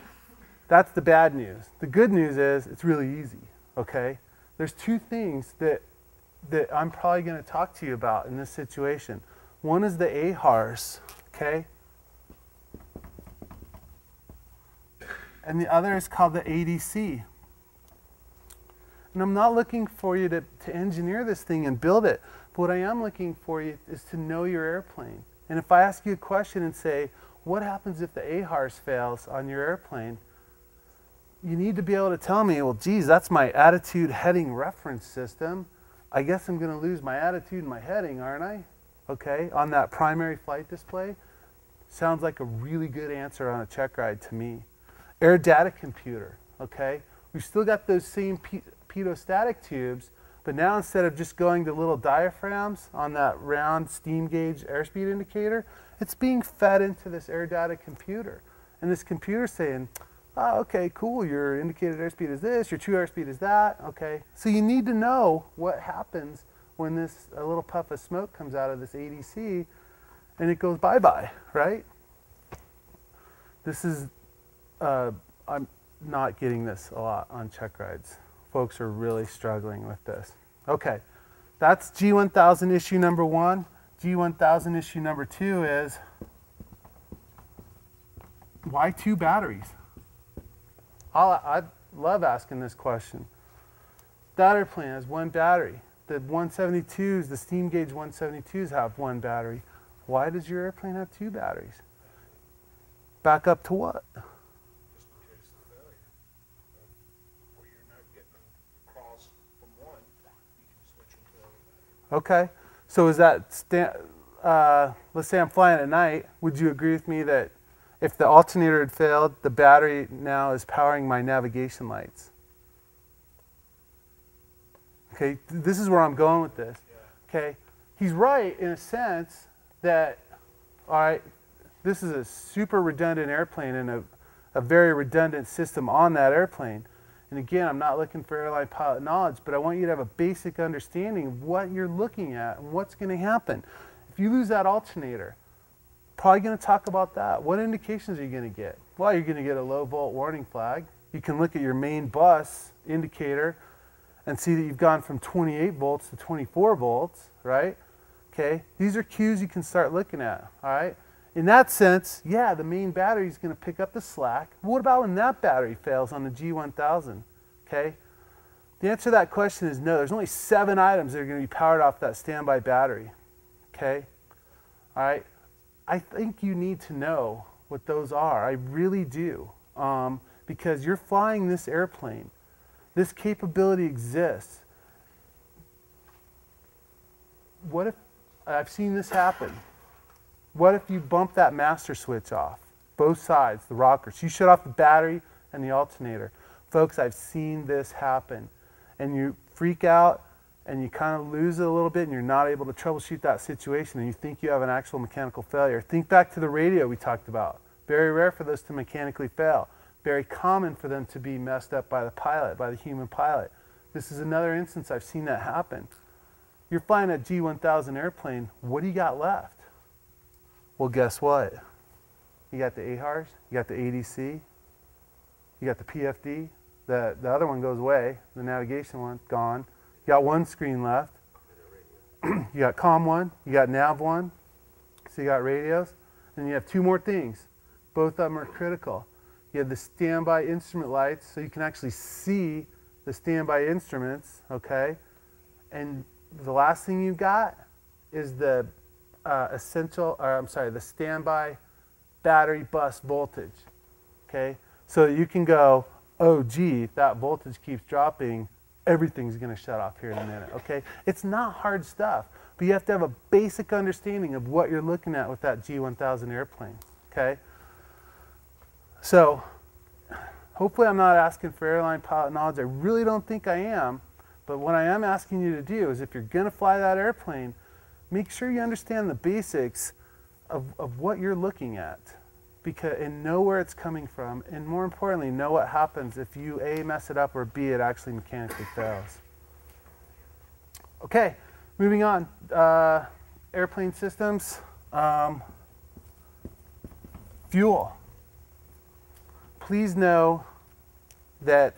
That's the bad news. The good news is it's really easy, okay? There's two things that I'm probably going to talk to you about in this situation. One is the AHRS, okay? And the other is called the ADC. And I'm not looking for you to engineer this thing and build it, but what I am looking for you is to know your airplane. And if I ask you a question and say, what happens if the AHRS fails on your airplane? You need to be able to tell me, well, geez, that's my attitude heading reference system. I guess I'm going to lose my attitude and my heading, aren't I? Okay, on that primary flight display. Sounds like a really good answer on a Checkride to me. Air data computer, okay? We've still got those same pedostatic tubes, but now instead of just going to little diaphragms on that round steam gauge airspeed indicator, it's being fed into this air data computer. And this computer's saying, oh, okay, cool, your indicated airspeed is this, your true airspeed is that, okay? So you need to know what happens when a little puff of smoke comes out of this ADC and it goes bye-bye, right? This is, I'm not getting this a lot on Checkrides. Folks are really struggling with this. Okay, that's G1000 issue number one. G1000 issue number two is, why two batteries? I love asking this question. That airplane has one battery. The 172s, the steam gauge 172s have one battery. Why does your airplane have two batteries? Back up to what? Just in case of failure. Where you're not getting across from one, you can switch into another battery. Okay. So is that, let's say I'm flying at night, would you agree with me that if the alternator had failed, the battery now is powering my navigation lights. Okay, this is where I'm going with this. Okay, he's right in a sense that, all right, this is a super redundant airplane and a very redundant system on that airplane. And again, I'm not looking for airline pilot knowledge, but I want you to have a basic understanding of what you're looking at and what's going to happen. If you lose that alternator, probably going to talk about that. What indications are you going to get? Well, you're going to get a low volt warning flag. You can look at your main bus indicator and see that you've gone from 28 volts to 24 volts, right? Okay, these are cues you can start looking at, all right? In that sense, yeah, the main battery is going to pick up the slack. What about when that battery fails on the G1000, okay? The answer to that question is no. There's only 7 items that are going to be powered off that standby battery, okay? All right, I think you need to know what those are. I really do, because you're flying this airplane. This capability exists. What if, I've seen this happen. What if you bump that master switch off? Both sides, the rockers. You shut off the battery and the alternator. Folks, I've seen this happen. And you freak out and you kind of lose it a little bit and you're not able to troubleshoot that situation and you think you have an actual mechanical failure. Think back to the radio we talked about. Very rare for those to mechanically fail. Very common for them to be messed up by the pilot, by the human pilot. This is another instance I've seen that happen. You're flying a G1000 airplane, what do you got left? Well, guess what? You got the AHRS, you got the ADC, you got the PFD, the other one goes away, the navigation one, gone. You got one screen left. You got COM 1, you got NAV 1, so you got radios, and you have 2 more things. Both of them are critical. You have the standby instrument lights, so you can actually see the standby instruments, okay? And the last thing you've got is the the standby battery bus voltage, okay? So you can go, oh gee, that voltage keeps dropping, everything's gonna shut off here in a minute, okay? It's not hard stuff, but you have to have a basic understanding of what you're looking at with that G1000 airplane, okay? So, hopefully I'm not asking for airline pilot knowledge. I really don't think I am. But what I am asking you to do is if you're going to fly that airplane, make sure you understand the basics of what you're looking at and know where it's coming from. And more importantly, know what happens if you A, mess it up, or B, it actually mechanically fails. Okay, moving on. Airplane systems. Fuel. Please know that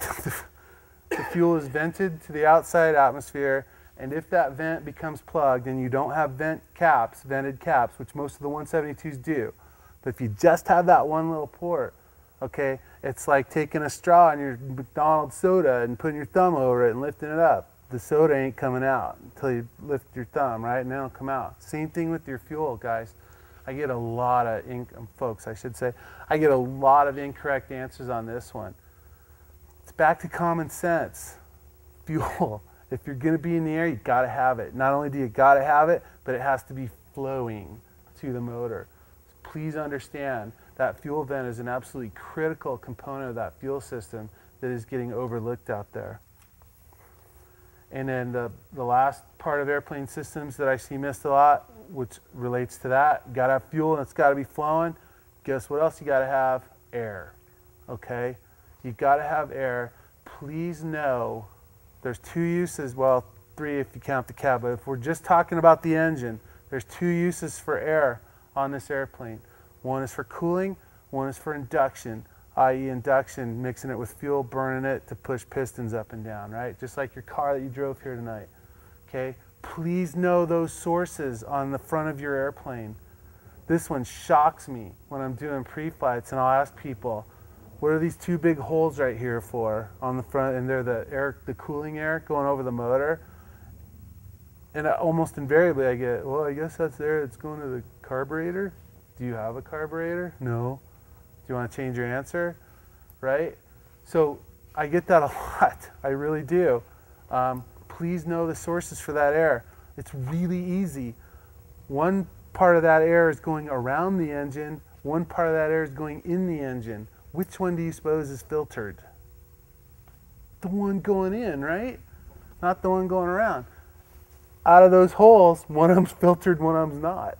the fuel is vented to the outside atmosphere, and if that vent becomes plugged and you don't have vented caps, which most of the 172s do, but if you just have that one little port, okay, it's like taking a straw in your McDonald's soda and putting your thumb over it and lifting it up. The soda ain't coming out until you lift your thumb, right? And then it'll come out. Same thing with your fuel, guys. I get a lot of, folks, I should say, I get a lot of incorrect answers on this one. It's back to common sense. Fuel, if you're going to be in the air, you got to have it. Not only do you got to have it, but it has to be flowing to the motor. Please understand that fuel vent is an absolutely critical component of that fuel system that is getting overlooked out there. And then the last part of airplane systems that I see missed a lot, which relates to that, you gotta have fuel and it's gotta be flowing. Guess what else you gotta have? Air, okay? You gotta have air. Please know there's 2 uses, well, 3 if you count the cab, but if we're just talking about the engine, there's 2 uses for air on this airplane. One is for cooling, one is for induction, i.e. induction, mixing it with fuel, burning it to push pistons up and down, right? Just like your car that you drove here tonight, okay? Please know those sources on the front of your airplane. This one shocks me when I'm doing pre-flights and I'll ask people, what are these 2 big holes right here for on the front? And they're the cooling air going over the motor. And almost invariably I get, well, I guess that's there, it's going to the carburetor. Do you have a carburetor? No. Do you want to change your answer? Right? So I get that a lot. I really do. Please know the sources for that air. It's really easy. One part of that air is going around the engine, One part of that air is going in the engine. Which one do you suppose is filtered? The one going in, right? Not the one going around. Out of those holes, one of them's filtered, one of them's not.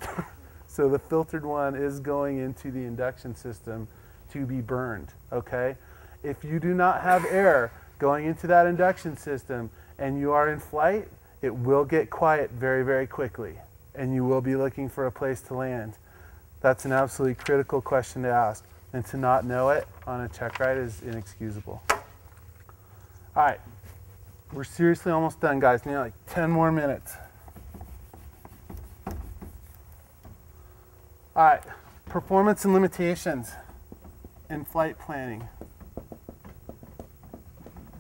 So the filtered one is going into the induction system to be burned, okay? If you do not have air going into that induction system and you are in flight, it will get quiet very, very quickly, and you will be looking for a place to land. That's an absolutely critical question to ask, and to not know it on a check ride is inexcusable. All right, we're seriously almost done, guys. We need like 10 more minutes. All right, performance and limitations in flight planning.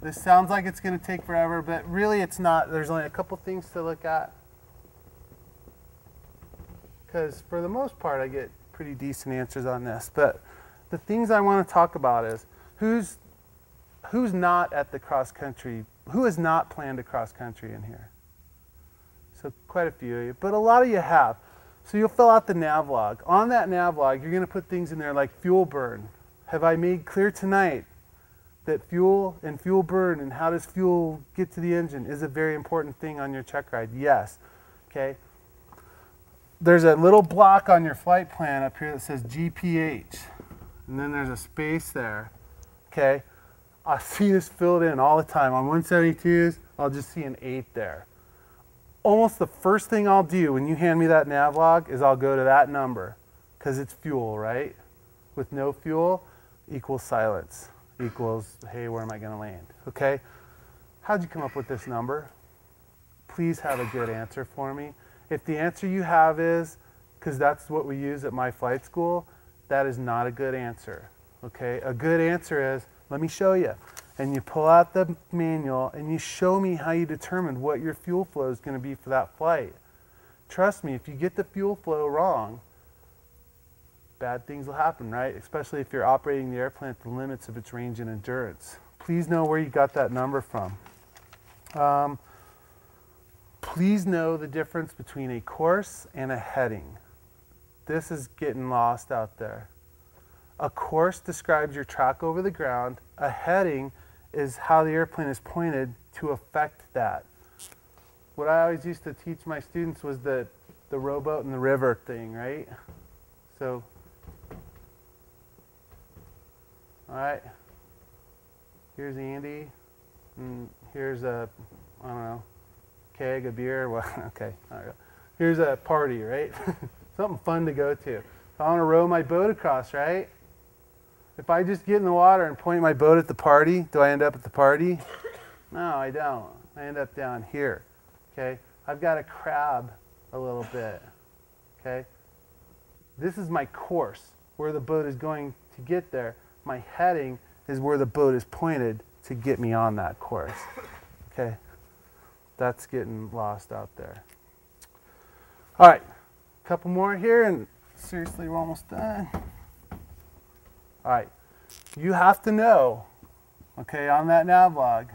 This sounds like it's going to take forever, but really it's not. There's only a couple things to look at, because for the most part I get pretty decent answers on this. But the things I want to talk about is who's not at the cross country, who has not planned a cross country in here? So quite a few of you, but a lot of you have. So you'll fill out the nav log. On that nav log, you're going to put things in there like fuel burn. Have I made clear tonight that fuel and fuel burn and how does fuel get to the engine is a very important thing on your check ride? Yes. Okay. There's a little block on your flight plan up here that says GPH, and then there's a space there. Okay. I see this filled in all the time. On 172s, I'll just see an 8 there. Almost the first thing I'll do when you hand me that nav log is I'll go to that number, because it's fuel, right? With no fuel equals silence, equals, hey, where am I going to land? Okay? How'd you come up with this number? Please have a good answer for me. If the answer you have is, because that's what we use at my flight school, that is not a good answer. Okay? A good answer is, let me show you. And you pull out the manual and you show me how you determined what your fuel flow is going to be for that flight. Trust me, if you get the fuel flow wrong, bad things will happen, right? Especially if you're operating the airplane at the limits of its range and endurance. Please know where you got that number from. Please know the difference between a course and a heading. This is getting lost out there. A course describes your track over the ground. A heading is how the airplane is pointed to affect that. What I always used to teach my students was the rowboat in the river thing, right? So, all right, here's Andy, and here's a, I don't know, keg of beer. Well, okay, all right. Here's a party, right? Something fun to go to. So I want to row my boat across, right? If I just get in the water and point my boat at the party, do I end up at the party? No, I don't. I end up down here, okay? I've got to crab a little bit, okay? This is my course, where the boat is going to get there. My heading is where the boat is pointed to get me on that course, okay? That's getting lost out there. All right, a couple more here, and seriously, we're almost done. All right, you have to know, okay, on that nav log,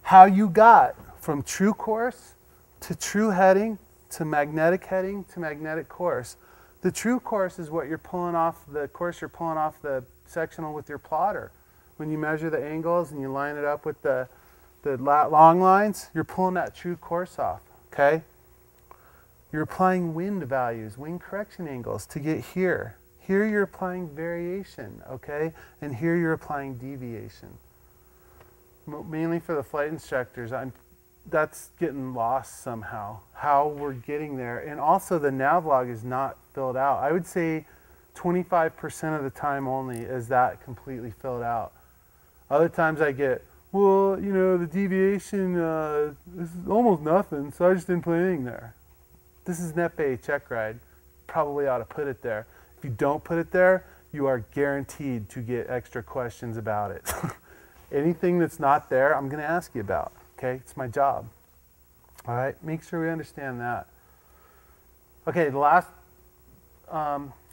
how you got from true course to true heading to magnetic course. The true course is what you're pulling off, the course you're pulling off the sectional with your plotter. When you measure the angles and you line it up with the long lines, you're pulling that true course off, okay? You're applying wind values, wind correction angles to get here. Here you're applying variation, okay? And here you're applying deviation. Mainly for the flight instructors, that's getting lost somehow, how we're getting there. And also the nav log is not filled out. I would say 25% of the time only is that completely filled out. Other times I get, well, you know, the deviation is almost nothing, so I just didn't put anything there. This is an FAA check ride. Probably ought to put it there. If you don't put it there, you are guaranteed to get extra questions about it. Anything that's not there, I'm going to ask you about. Okay, it's my job. All right, make sure we understand that. Okay, the last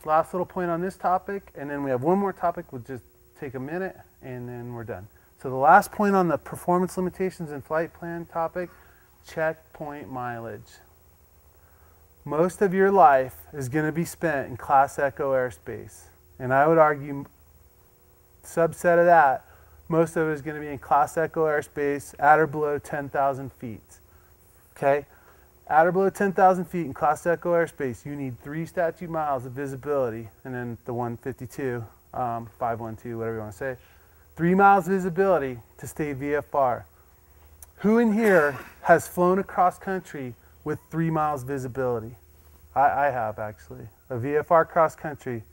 little point on this topic, and then we have one more topic. We'll just take a minute, and then we're done. So the last point on the performance limitations and flight plan topic, checkpoint mileage. most of your life is going to be spent in Class Echo airspace. And I would argue, subset of that, most of it is going to be in Class Echo airspace at or below 10,000 feet. Okay? At or below 10,000 feet in Class Echo airspace, you need 3 statute miles of visibility, and then the 152, 512, whatever you want to say. 3 miles visibility to stay VFR. Who in here has flown across country with 3 miles visibility? I have, actually. A VFR cross country.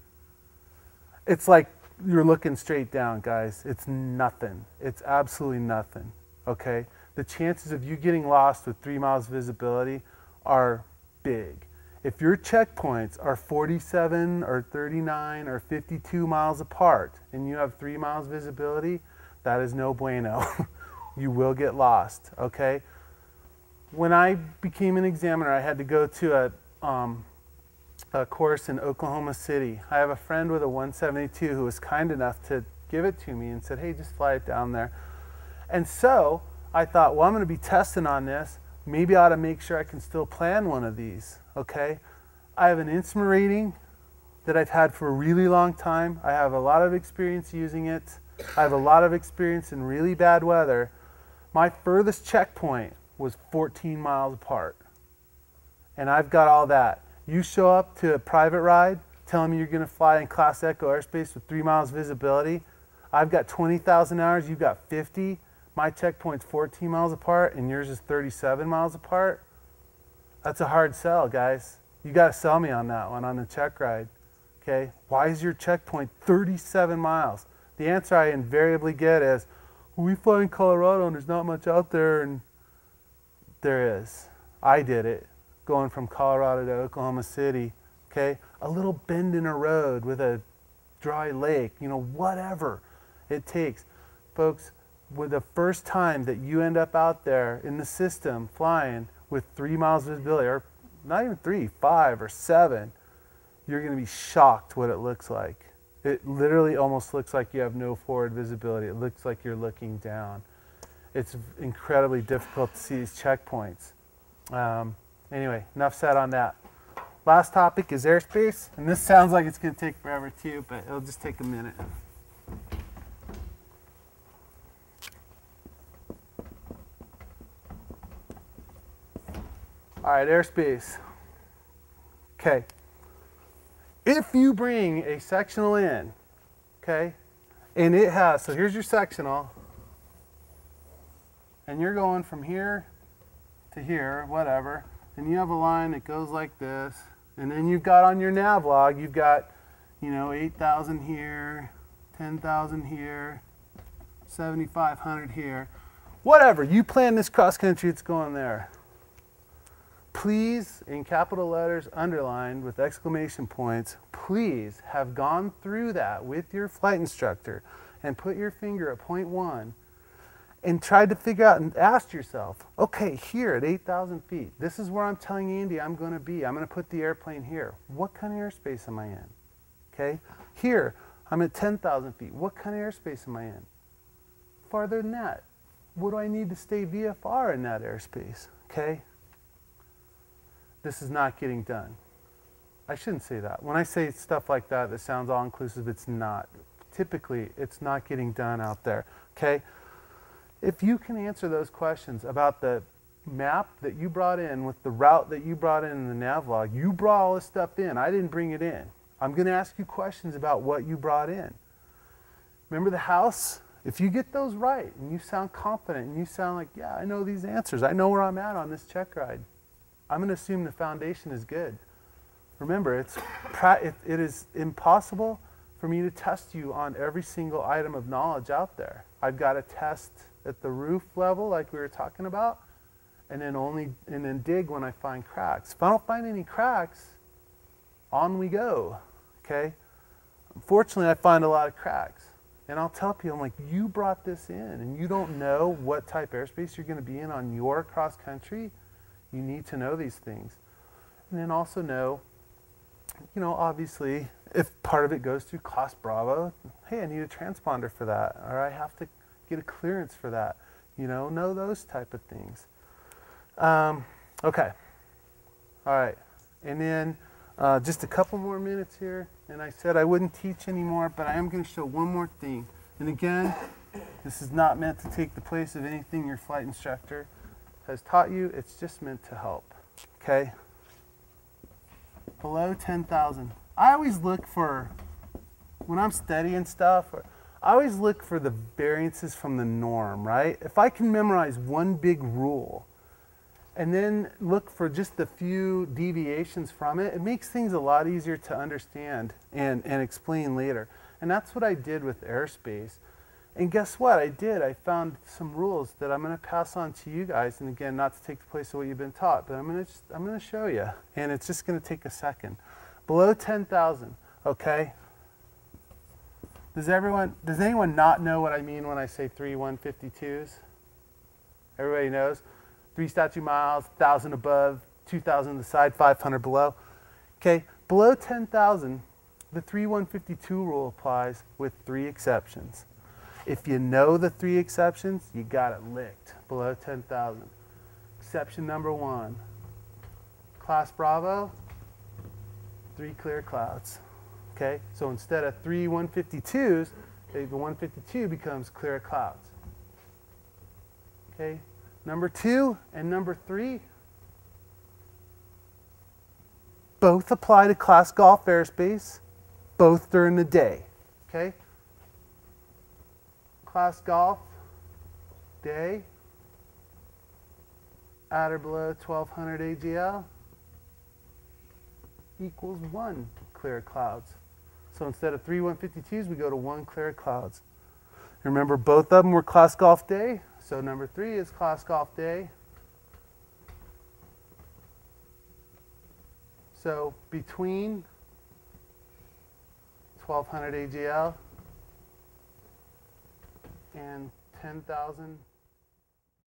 It's like you're looking straight down, guys. It's nothing. It's absolutely nothing, okay? The chances of you getting lost with 3 miles visibility are big. If your checkpoints are 47 or 39 or 52 miles apart and you have 3 miles visibility, that is no bueno. You will get lost, okay? When I became an examiner, I had to go to a course in Oklahoma City. I have a friend with a 172 who was kind enough to give it to me and said, hey, just fly it down there. And so I thought, well, I'm going to be testing on this. Maybe I ought to make sure I can still plan one of these, okay? I have an instrument rating that I've had for a really long time. I have a lot of experience using it. I have a lot of experience in really bad weather. My furthest checkpoint was 14 miles apart. And I've got all that. You show up to a private ride, telling me you're going to fly in Class Echo airspace with 3 miles visibility. I've got 20,000 hours, you've got 50. My checkpoint's 14 miles apart, and yours is 37 miles apart. That's a hard sell, guys. You got to sell me on that one, on the Checkride. Okay? Why is your checkpoint 37 miles? The answer I invariably get is, well, we fly in Colorado and there's not much out there, and there is. I did it, going from Colorado to Oklahoma City, okay? A little bend in a road with a dry lake, you know, whatever it takes. Folks, with the first time that you end up out there in the system flying with 3 miles visibility, or not even 3, 5 or 7, you're going to be shocked what it looks like. It literally almost looks like you have no forward visibility. It looks like you're looking down. It's incredibly difficult to see these checkpoints. Anyway, enough said on that. Last topic is airspace, and this sounds like it's going to take forever too, but it'll just take a minute. All right, airspace. Okay. If you bring a sectional in, okay, and it has, so here's your sectional, and you're going from here to here, whatever, and you have a line that goes like this, and then you've got on your nav log, you've got, you know, 8,000 here, 10,000 here, 7,500 here, whatever, you plan this cross country, it's going there. Please, in capital letters underlined with exclamation points, please have gone through that with your flight instructor and put your finger at point 1 and tried to figure out and ask yourself, okay, here at 8,000 feet, this is where I'm telling Andy I'm going to be. I'm going to put the airplane here. What kind of airspace am I in? Okay, here, I'm at 10,000 feet. What kind of airspace am I in? Farther than that, what do I need to stay VFR in that airspace? Okay. This is not getting done. I shouldn't say that. When I say stuff like that, that sounds all-inclusive, it's not. Typically, it's not getting done out there, okay? If you can answer those questions about the map that you brought in with the route that you brought in the nav log, you brought all this stuff in. I didn't bring it in. I'm going to ask you questions about what you brought in. Remember the house? If you get those right and you sound confident and you sound like, yeah, I know these answers. I know where I'm at on this check ride. I'm going to assume the foundation is good. Remember, it is impossible for me to test you on every single item of knowledge out there. I've got to test at the roof level, like we were talking about, and then dig when I find cracks. If I don't find any cracks, on we go. Okay. Unfortunately, I find a lot of cracks, and I'll tell people, I'm like, you brought this in, and you don't know what type airspace you're going to be in on your cross country. You need to know these things. And then also know, you know, obviously, if part of it goes through Class Bravo, hey, I need a transponder for that, or I have to get a clearance for that. You know those type of things. Okay. All right. And then just a couple more minutes here. And I said I wouldn't teach anymore, but I am going to show one more thing. And again, this is not meant to take the place of anything your flight instructor has taught you. It's just meant to help. Okay? Below 10,000. I always look for, when I'm studying stuff, I always look for the variances from the norm, right? If I can memorize one big rule and then look for just a few deviations from it, it makes things a lot easier to understand and explain later. And that's what I did with airspace. And guess what I did? I found some rules that I'm going to pass on to you guys. And again, not to take the place of what you've been taught, but I'm going to show you. And it's just going to take a second. Below 10,000, okay? Does anyone not know what I mean when I say 3 152s? Everybody knows? 3 statute miles, 1,000 above, 2,000 on the side, 500 below. Okay, below 10,000, the 3 152 rule applies with 3 exceptions. If you know the 3 exceptions, you got it licked below 10,000. Exception number 1, Class Bravo, 3 clear clouds. Okay, so instead of 3 152s, the 152 becomes clear clouds. Okay, number 2 and number 3, both apply to Class Golf airspace, both during the day. Okay, Class Golf, day, at or below 1,200 AGL equals 1 clear clouds. So instead of 3 152s, we go to 1 clear clouds. Remember, both of them were Class Golf day, so number 3 is Class Golf day. So between 1,200 AGL and 10,000